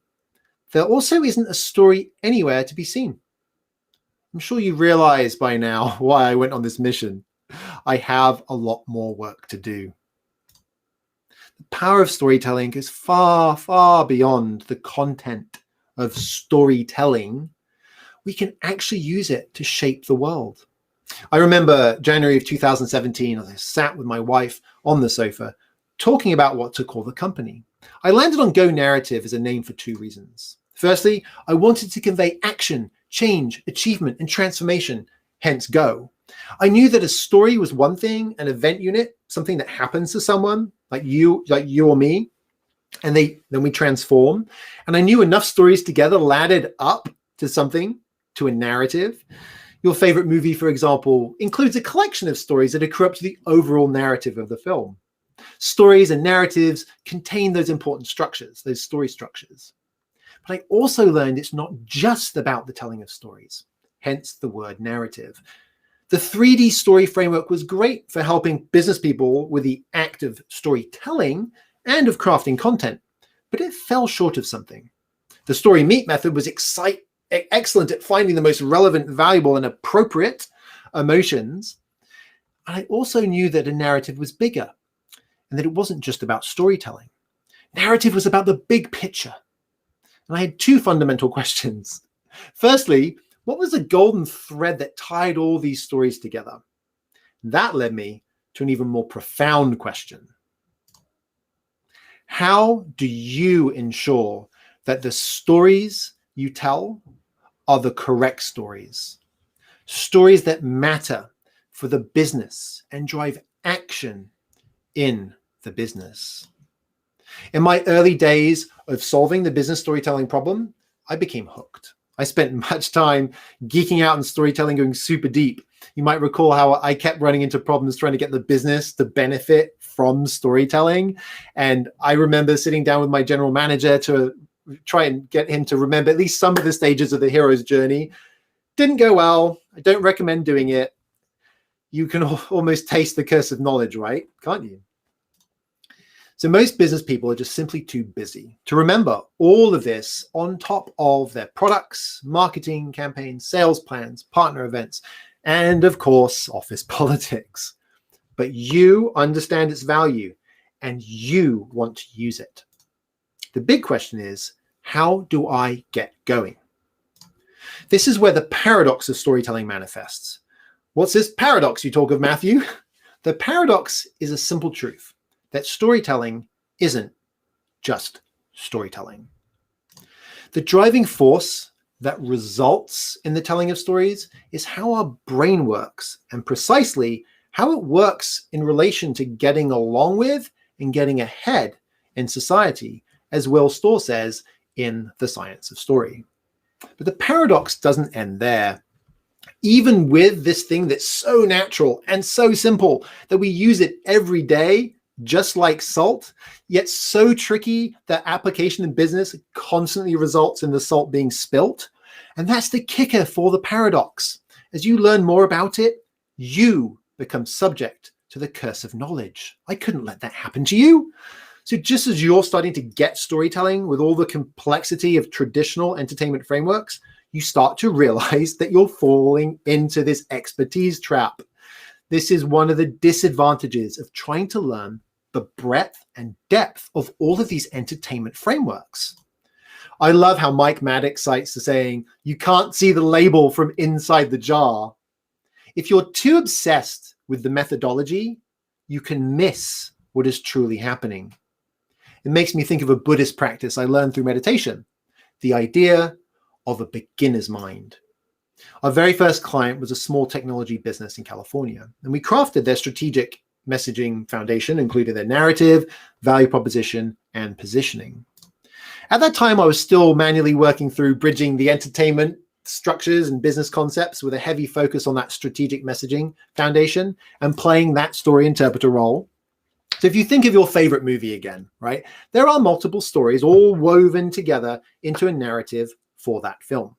there also isn't a story anywhere to be seen. I'm sure you realize by now why I went on this mission. I have a lot more work to do. The power of storytelling goes far, far beyond the content of storytelling. We can actually use it to shape the world. I remember January of 2017, as I sat with my wife on the sofa, talking about what to call the company. I landed on Go Narrative as a name for two reasons. Firstly, I wanted to convey action, change, achievement, and transformation, hence Go. I knew that a story was one thing, an event unit, something that happens to someone like you or me, and then we transform. And I knew enough stories together laddered up to something, to a narrative. Your favorite movie, for example, includes a collection of stories that accrue up to the overall narrative of the film. Stories and narratives contain those important structures, those story structures. But I also learned it's not just about the telling of stories, hence the word narrative. The 3D story framework was great for helping business people with the act of storytelling and of crafting content, but it fell short of something. The story meet method was excellent at finding the most relevant, valuable, and appropriate emotions. And I also knew that a narrative was bigger and that it wasn't just about storytelling. Narrative was about the big picture. And I had two fundamental questions. Firstly, what was the golden thread that tied all these stories together? That led me to an even more profound question. How do you ensure that the stories you tell are the correct stories? Stories that matter for the business and drive action in the business. In my early days of solving the business storytelling problem, I became hooked. I spent much time geeking out in storytelling, going super deep. You might recall how I kept running into problems trying to get the business to benefit from storytelling. And I remember sitting down with my general manager to try and get him to remember at least some of the stages of the hero's journey. Didn't go well. I don't recommend doing it. You can almost taste the curse of knowledge, right? Can't you? So most business people are just simply too busy to remember all of this on top of their products, marketing campaigns, sales plans, partner events, and of course, office politics. But you understand its value and you want to use it. The big question is, how do I get going? This is where the paradox of storytelling manifests. What's this paradox you talk of, Matthew? The paradox is a simple truth that storytelling isn't just storytelling. The driving force that results in the telling of stories is how our brain works, and precisely how it works in relation to getting along with and getting ahead in society, as Will Storr says in The Science of Story. But the paradox doesn't end there. Even with this thing that's so natural and so simple that we use it every day, just like salt, yet so tricky that application in business constantly results in the salt being spilt. And that's the kicker for the paradox. As you learn more about it, you become subject to the curse of knowledge. I couldn't let that happen to you. So just as you're starting to get storytelling with all the complexity of traditional entertainment frameworks, you start to realize that you're falling into this expertise trap. This is one of the disadvantages of trying to learn the breadth and depth of all of these entertainment frameworks. I love how Mike Maddox cites the saying, you can't see the label from inside the jar. If you're too obsessed with the methodology, you can miss what is truly happening. It makes me think of a Buddhist practice I learned through meditation, the idea of a beginner's mind. Our very first client was a small technology business in California, and we crafted their strategic messaging foundation, including their narrative, value proposition, and positioning. At that time, I was still manually working through bridging the entertainment structures and business concepts with a heavy focus on that strategic messaging foundation and playing that story interpreter role. So if you think of your favorite movie again, right, there are multiple stories all woven together into a narrative for that film.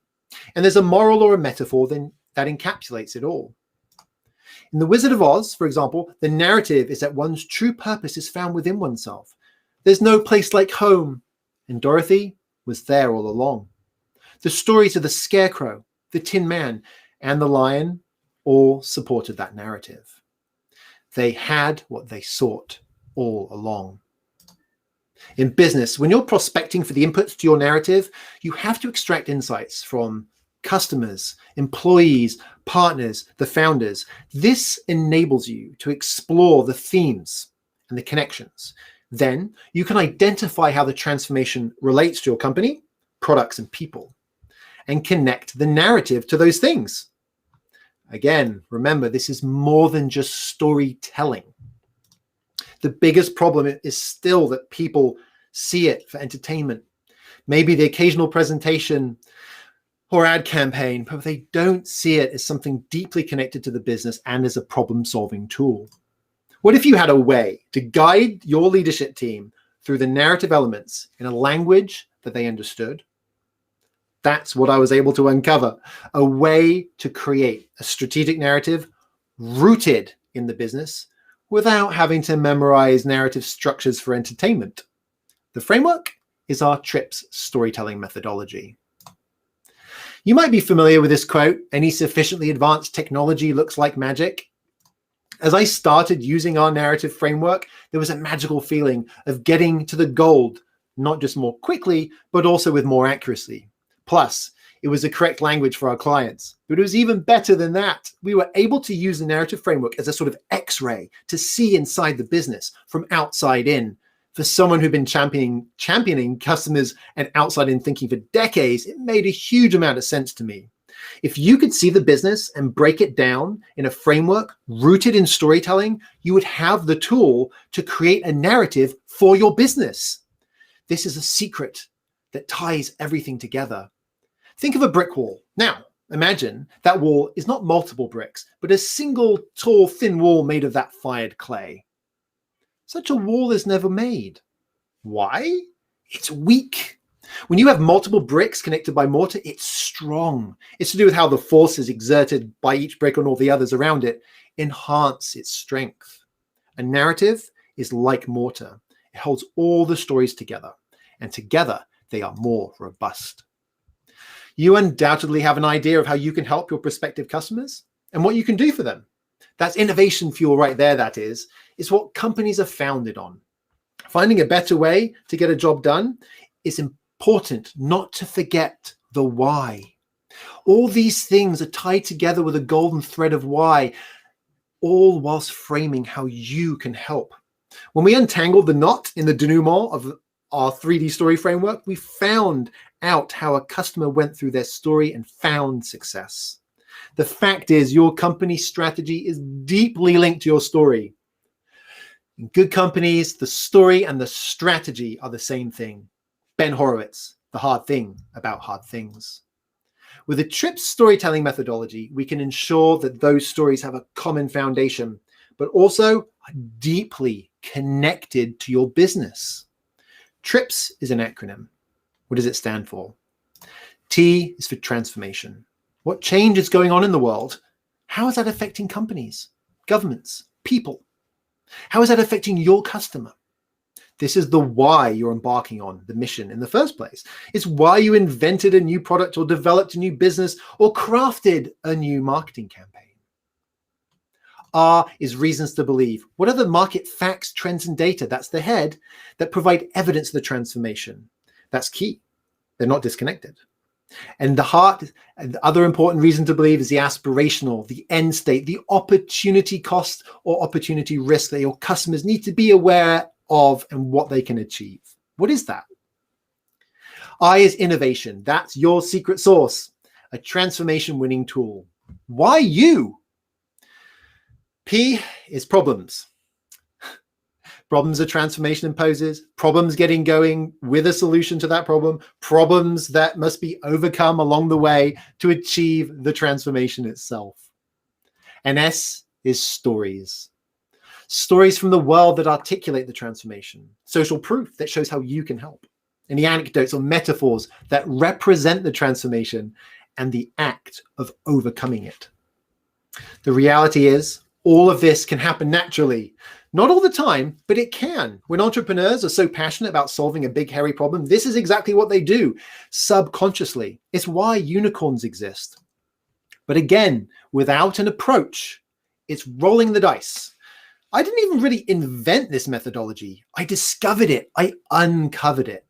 And there's a moral or a metaphor then that encapsulates it all. In The Wizard of Oz, for example, the narrative is that one's true purpose is found within oneself. There's no place like home, and Dorothy was there all along. The stories of the Scarecrow, the Tin Man, and the Lion all supported that narrative. They had what they sought all along. In business, when you're prospecting for the inputs to your narrative, you have to extract insights from customers, employees, partners, the founders. This enables you to explore the themes and the connections. Then you can identify how the transformation relates to your company, products, and people, and connect the narrative to those things. Again, remember, this is more than just storytelling. The biggest problem is still that people see it for entertainment, maybe the occasional presentation or ad campaign, but they don't see it as something deeply connected to the business and as a problem-solving tool. What if you had a way to guide your leadership team through the narrative elements in a language that they understood? That's what I was able to uncover, a way to create a strategic narrative rooted in the business without having to memorize narrative structures for entertainment. The framework is our TRIPS storytelling methodology. You might be familiar with this quote, "Any sufficiently advanced technology looks like magic." As I started using our narrative framework, there was a magical feeling of getting to the gold, not just more quickly, but also with more accuracy. Plus, It was the correct language for our clients. But it was even better than that. We were able to use the narrative framework as a sort of X-ray to see inside the business from outside in. For someone who'd been championing customers and outside in thinking for decades, it made a huge amount of sense to me. If you could see the business and break it down in a framework rooted in storytelling, you would have the tool to create a narrative for your business. This is a secret that ties everything together. Think of a brick wall. Now, imagine that wall is not multiple bricks, but a single tall, thin wall made of that fired clay. Such a wall is never made. Why? It's weak. When you have multiple bricks connected by mortar, it's strong. It's to do with how the forces exerted by each brick on all the others around it enhance its strength. A narrative is like mortar. It holds all the stories together, and together they are more robust. You undoubtedly have an idea of how you can help your prospective customers and what you can do for them. That's innovation fuel right there, that is. It's what companies are founded on. Finding a better way to get a job done is important not to forget the why. All these things are tied together with a golden thread of why, all whilst framing how you can help. When we untangled the knot in the denouement of our 3D story framework, we found out how a customer went through their story and found success. The fact is, your company's strategy is deeply linked to your story. In good companies, the story and the strategy are the same thing. Ben Horowitz, The Hard Thing About Hard Things. With a TRIPS storytelling methodology, we can ensure that those stories have a common foundation, but also are deeply connected to your business. TRIPS is an acronym. What does it stand for? T is for transformation. What change is going on in the world? How is that affecting companies, governments, people? How is that affecting your customer? This is the why you're embarking on the mission in the first place. It's why you invented a new product or developed a new business or crafted a new marketing campaign. R is reasons to believe. What are the market facts, trends, and data? That's the head that provide evidence of the transformation. That's key. They're not disconnected. And the heart, the other important reason to believe is the aspirational, the end state, the opportunity cost or opportunity risk that your customers need to be aware of and what they can achieve. What is that? I is innovation. That's your secret sauce, a transformation winning tool. Why you? P is problems. Problems a transformation imposes, problems getting going with a solution to that problem, problems that must be overcome along the way to achieve the transformation itself. And S is stories. Stories from the world that articulate the transformation, social proof that shows how you can help, and the anecdotes or metaphors that represent the transformation and the act of overcoming it. The reality is, all of this can happen naturally. Not all the time, but it can. When entrepreneurs are so passionate about solving a big, hairy problem, this is exactly what they do, subconsciously. It's why unicorns exist. But again, without an approach, it's rolling the dice. I didn't even really invent this methodology. I discovered it. I uncovered it.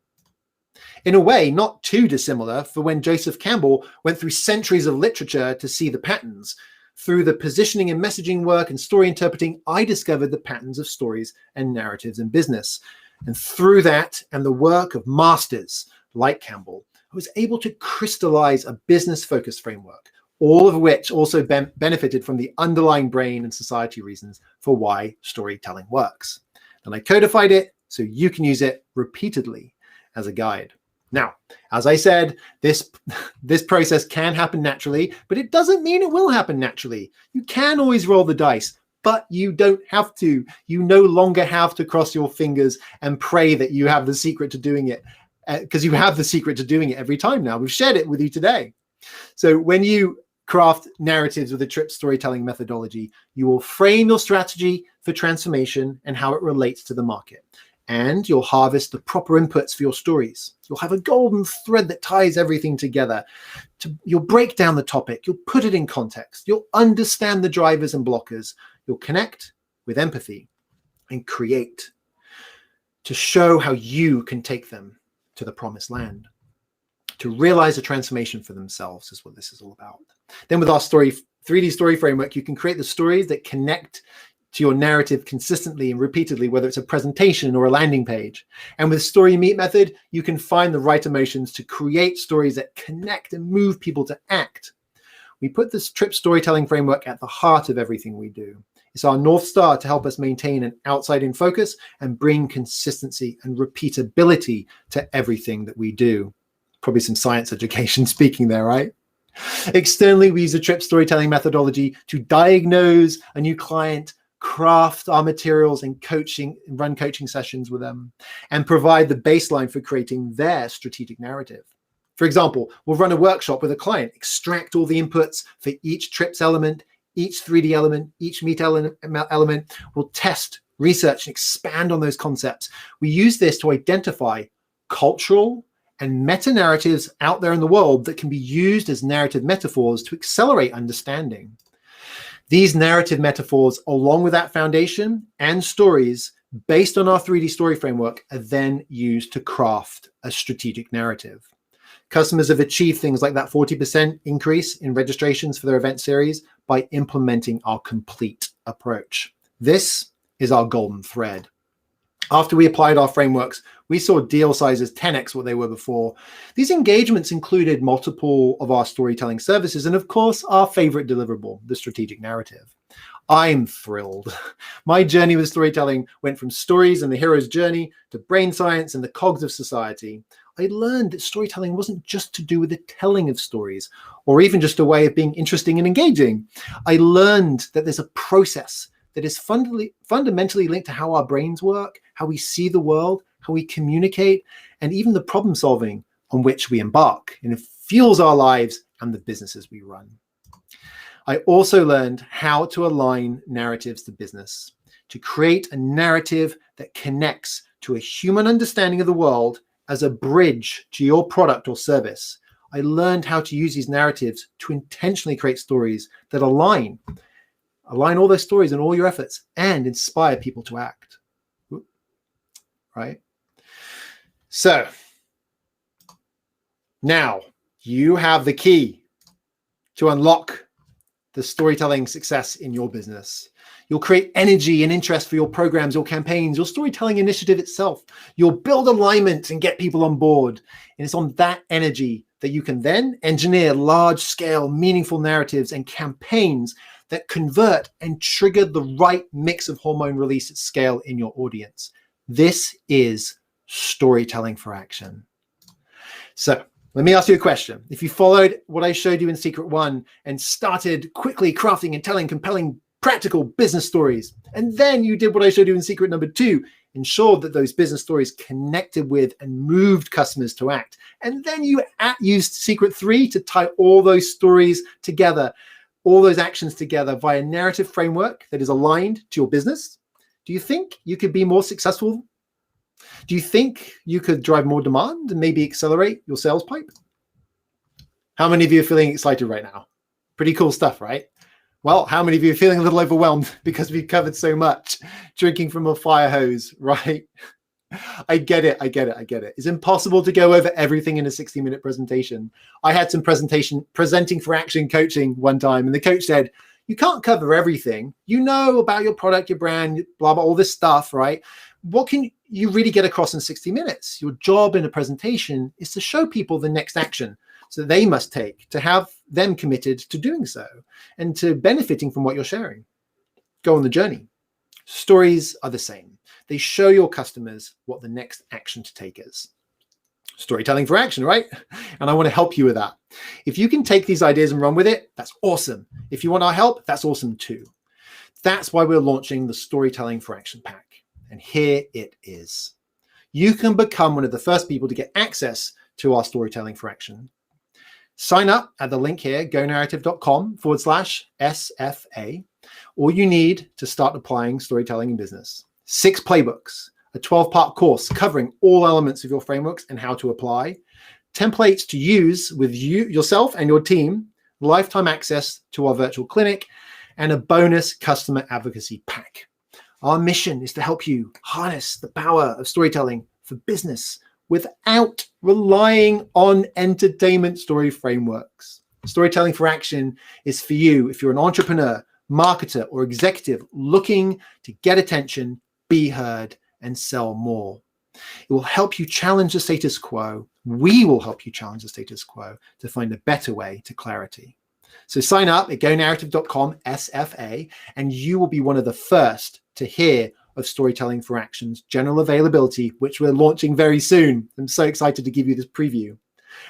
In a way, not too dissimilar for when Joseph Campbell went through centuries of literature to see the patterns. Through the positioning and messaging work and story interpreting, I discovered the patterns of stories and narratives in business. And through that and the work of masters like Campbell, I was able to crystallize a business-focused framework, all of which also benefited from the underlying brain and society reasons for why storytelling works. And I codified it so you can use it repeatedly as a guide. Now, as I said, this process can happen naturally, but it doesn't mean it will happen naturally. You can always roll the dice, but you don't have to. You no longer have to cross your fingers and pray that you have the secret to doing it, because you have the secret to doing it every time now. We've shared it with you today. So when you craft narratives with a TRIPS storytelling methodology, you will frame your strategy for transformation and how it relates to the market. And you'll harvest the proper inputs for your stories. You'll have a golden thread that ties everything together. You'll break down the topic. You'll put it in context. You'll understand the drivers and blockers. You'll connect with empathy and create to show how you can take them to the promised land. to realize a transformation for themselves is what this is all about. Then with our 3D story framework, you can create the stories that connect to your narrative consistently and repeatedly, whether it's a presentation or a landing page. And with Story Meet method, you can find the right emotions to create stories that connect and move people to act. We put this TRIP storytelling framework at the heart of everything we do. It's our North Star to help us maintain an outside-in focus and bring consistency and repeatability to everything that we do. Probably some science education speaking there, right? Externally, we use the TRIP storytelling methodology to diagnose a new client, craft our materials and run coaching sessions with them, and provide the baseline for creating their strategic narrative. For example, we'll run a workshop with a client, extract all the inputs for each TRIPS element, each 3D element, each Meet element. We'll test, research, and expand on those concepts. We use this to identify cultural and meta-narratives out there in the world that can be used as narrative metaphors to accelerate understanding. These narrative metaphors, along with that foundation and stories based on our 3D story framework, are then used to craft a strategic narrative. Customers have achieved things like that 40% increase in registrations for their event series by implementing our complete approach. This is our golden thread. After we applied our frameworks, we saw deal sizes 10x what they were before. These engagements included multiple of our storytelling services and, of course, our favorite deliverable, the strategic narrative. I'm thrilled. My journey with storytelling went from stories and the hero's journey to brain science and the cogs of society. I learned that storytelling wasn't just to do with the telling of stories or even just a way of being interesting and engaging. I learned that there's a process that is fundamentally linked to how our brains work, how we see the world, how we communicate, and even the problem solving on which we embark. And it fuels our lives and the businesses we run. I also learned how to align narratives to business, to create a narrative that connects to a human understanding of the world as a bridge to your product or service. I learned how to use these narratives to intentionally create stories that align all those stories and all your efforts and inspire people to act. Right? So now you have the key to unlock the storytelling success in your business. You'll create energy and interest for your programs, your campaigns, your storytelling initiative itself. You'll build alignment and get people on board. And it's on that energy that you can then engineer large-scale, meaningful narratives and campaigns that convert and trigger the right mix of hormone release at scale in your audience. This is storytelling for action. So let me ask you a question. If you followed what I showed you in Secret 1 and started quickly crafting and telling compelling, practical business stories, and then you did what I showed you in Secret number 2, ensured that those business stories connected with and moved customers to act, and then you used Secret 3 to tie all those stories together, all those actions together via a narrative framework that is aligned to your business, do you think you could be more successful? Do you think you could drive more demand and maybe accelerate your sales pipe? How many of you are feeling excited right now? Pretty cool stuff, right? Well, how many of you are feeling a little overwhelmed because we've covered so much, drinking from a fire hose, right? I get it. It's impossible to go over everything in a 60-minute presentation. I had some presenting for action coaching one time, and the coach said, you can't cover everything. You know about your product, your brand, blah, blah, all this stuff, right? What can you really get across in 60 minutes? Your job in a presentation is to show people the next action so they must take to have them committed to doing so and to benefiting from what you're sharing. Go on the journey. Stories are the same. They show your customers what the next action to take is. Storytelling for action, right? And I want to help you with that. If you can take these ideas and run with it, that's awesome. If you want our help, that's awesome too. That's why we're launching the Storytelling for Action Pack. And here it is. You can become one of the first people to get access to our Storytelling for Action. Sign up at the link here, gonarrative.com/SFA. All you need to start applying storytelling in business. 6 playbooks, a 12-part course covering all elements of your frameworks and how to apply, templates to use with yourself and your team, lifetime access to our virtual clinic, and a bonus customer advocacy pack. Our mission is to help you harness the power of storytelling for business without relying on entertainment story frameworks. Storytelling for Action is for you if you're an entrepreneur, marketer, or executive looking to get attention, be heard, and sell more. It will help you challenge the status quo. We will help you challenge the status quo to find a better way to clarity. So sign up at gonarrative.com SFA, and you will be one of the first to hear of Storytelling for Action's general availability, which we're launching very soon. I'm so excited to give you this preview.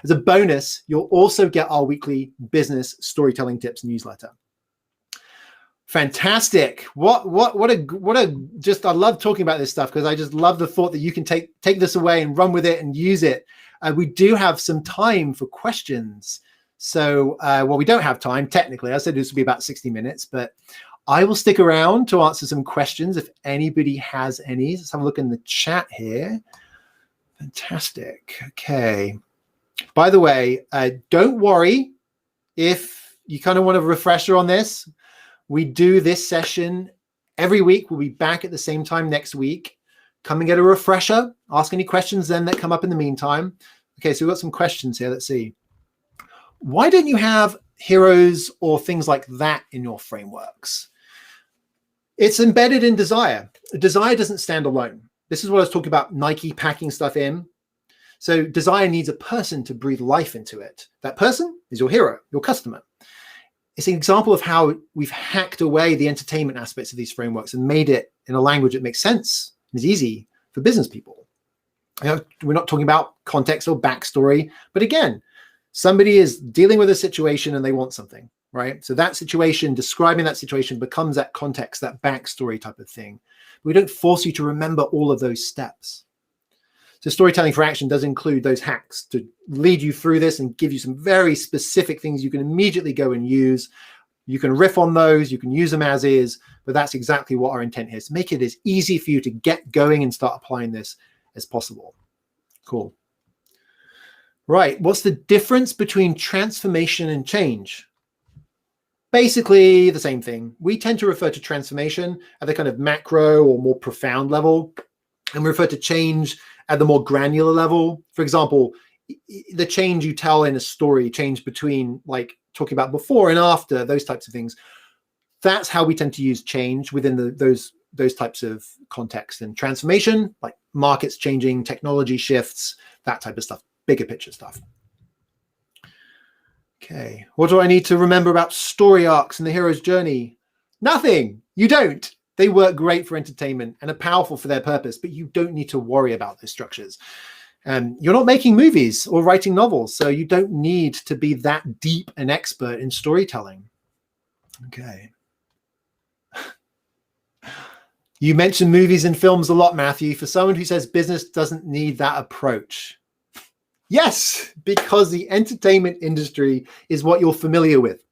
As a bonus, you'll also get our weekly business storytelling tips newsletter. Fantastic. What a just, I love talking about this stuff because I just love the thought that you can take this away and run with it and use it. We do have some time for questions. So, well, we don't have time technically. I said this would be about 60 minutes, but I will stick around to answer some questions if anybody has any. Let's have a look in the chat here. Fantastic. Okay. By the way, don't worry if you kind of want a refresher on this. We do this session every week. We'll be back at the same time next week. Come and get a refresher. Ask any questions then that come up in the meantime. Okay, so we've got some questions here. Let's see. Why don't you have heroes or things like that in your frameworks? It's embedded in desire. Desire doesn't stand alone. This is what I was talking about, Nike packing stuff in. So desire needs a person to breathe life into it. That person is your hero, your customer. It's an example of how we've hacked away the entertainment aspects of these frameworks and made it in a language that makes sense and is easy for business people. You know, we're not talking about context or backstory, but again, somebody is dealing with a situation and they want something, right? So that situation, describing that situation becomes that context, that backstory type of thing. We don't force you to remember all of those steps. So Storytelling for Action does include those hacks to lead you through this and give you some very specific things you can immediately go and use. You can riff on those, you can use them as is, but that's exactly what our intent is, to make it as easy for you to get going and start applying this as possible. Cool. Right, what's the difference between transformation and change? Basically the same thing. We tend to refer to transformation at the kind of macro or more profound level, and we refer to change at the more granular level. For example, the change you tell in a story, change between like talking about before and after, those types of things. That's how we tend to use change within those types of context. And transformation, like markets changing, technology shifts, that type of stuff, bigger picture stuff. Okay, what do I need to remember about story arcs and the hero's journey? Nothing. You don't. They work great for entertainment and are powerful for their purpose, but you don't need to worry about those structures. You're not making movies or writing novels, so you don't need to be that deep an expert in storytelling. Okay. You mentioned movies and films a lot, Matthew. For someone who says business doesn't need that approach. Yes, because the entertainment industry is what you're familiar with.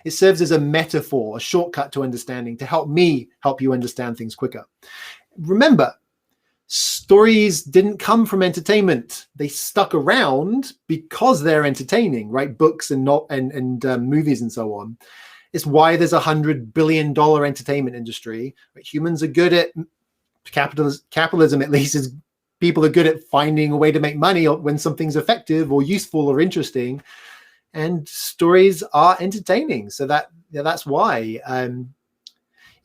It serves as a metaphor, a shortcut to understanding, to help me help you understand things quicker. Remember, stories didn't come from entertainment. They stuck around because they're entertaining, right? Books and movies and so on. It's why there's $100 billion entertainment industry. Right? Humans are good at capitalism, at least, is people are good at finding a way to make money when something's effective or useful or interesting. And stories are entertaining. So that's why.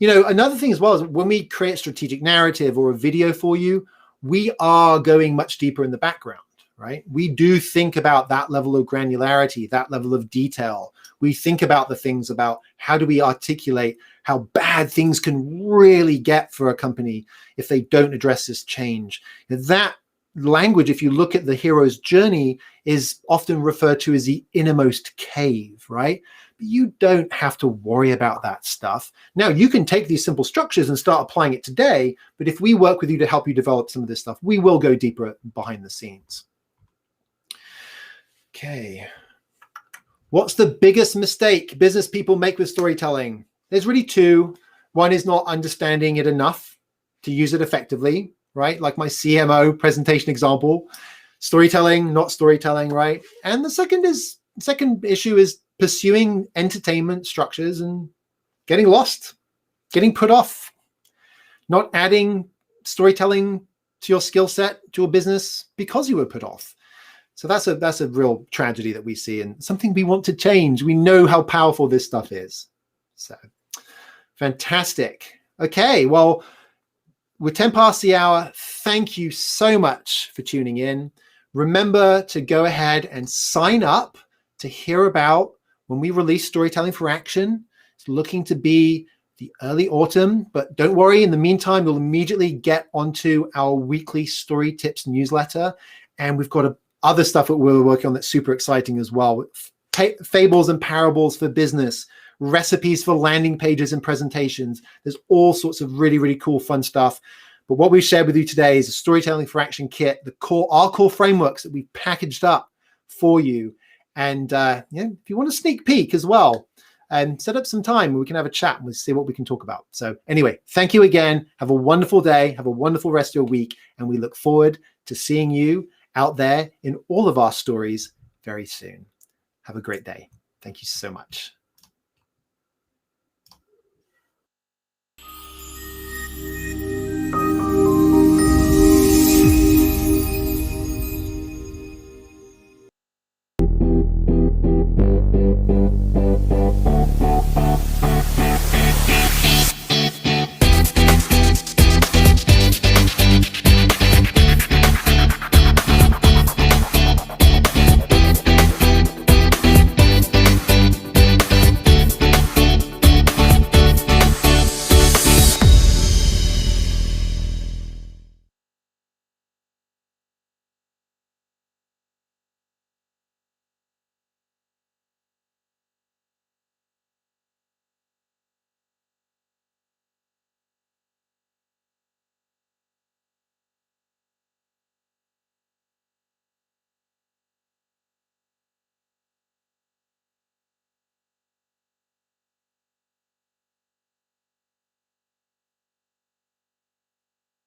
Another thing as well is when we create a strategic narrative or a video for you, we are going much deeper in the background, right? We do think about that level of granularity, that level of detail. We think about the things about how do we articulate how bad things can really get for a company if they don't address this change. That language, if you look at the hero's journey, is often referred to as the innermost cave, right? But you don't have to worry about that stuff. Now, you can take these simple structures and start applying it today, but if we work with you to help you develop some of this stuff, we will go deeper behind the scenes. Okay. What's the biggest mistake business people make with storytelling? There's really two. One is not understanding it enough to use it effectively, right? Like my CMO presentation example, storytelling, not storytelling, right? And the second issue is pursuing entertainment structures and getting lost, getting put off, not adding storytelling to your skill set, to your business, because you were put off. So that's a real tragedy that we see, and something we want to change. We know how powerful this stuff is. So fantastic. Okay, well, we're 10 past the hour. Thank you so much for tuning in. Remember to go ahead and sign up to hear about when we release Storytelling for Action. It's looking to be the early autumn, but don't worry. In the meantime, you'll immediately get onto our weekly story tips newsletter. And we've got other stuff that we're working on that's super exciting as well. Fables and parables for business, recipes for landing pages and presentations. There's all sorts of really, really cool, fun stuff. But what we've shared with you today is a Storytelling for Action kit, our core frameworks that we've packaged up for you. And if you want a sneak peek as well, set up some time where we can have a chat and we'll see what we can talk about. So anyway, thank you again. Have a wonderful day. Have a wonderful rest of your week. And we look forward to seeing you out there in all of our stories very soon. Have a great day. Thank you so much.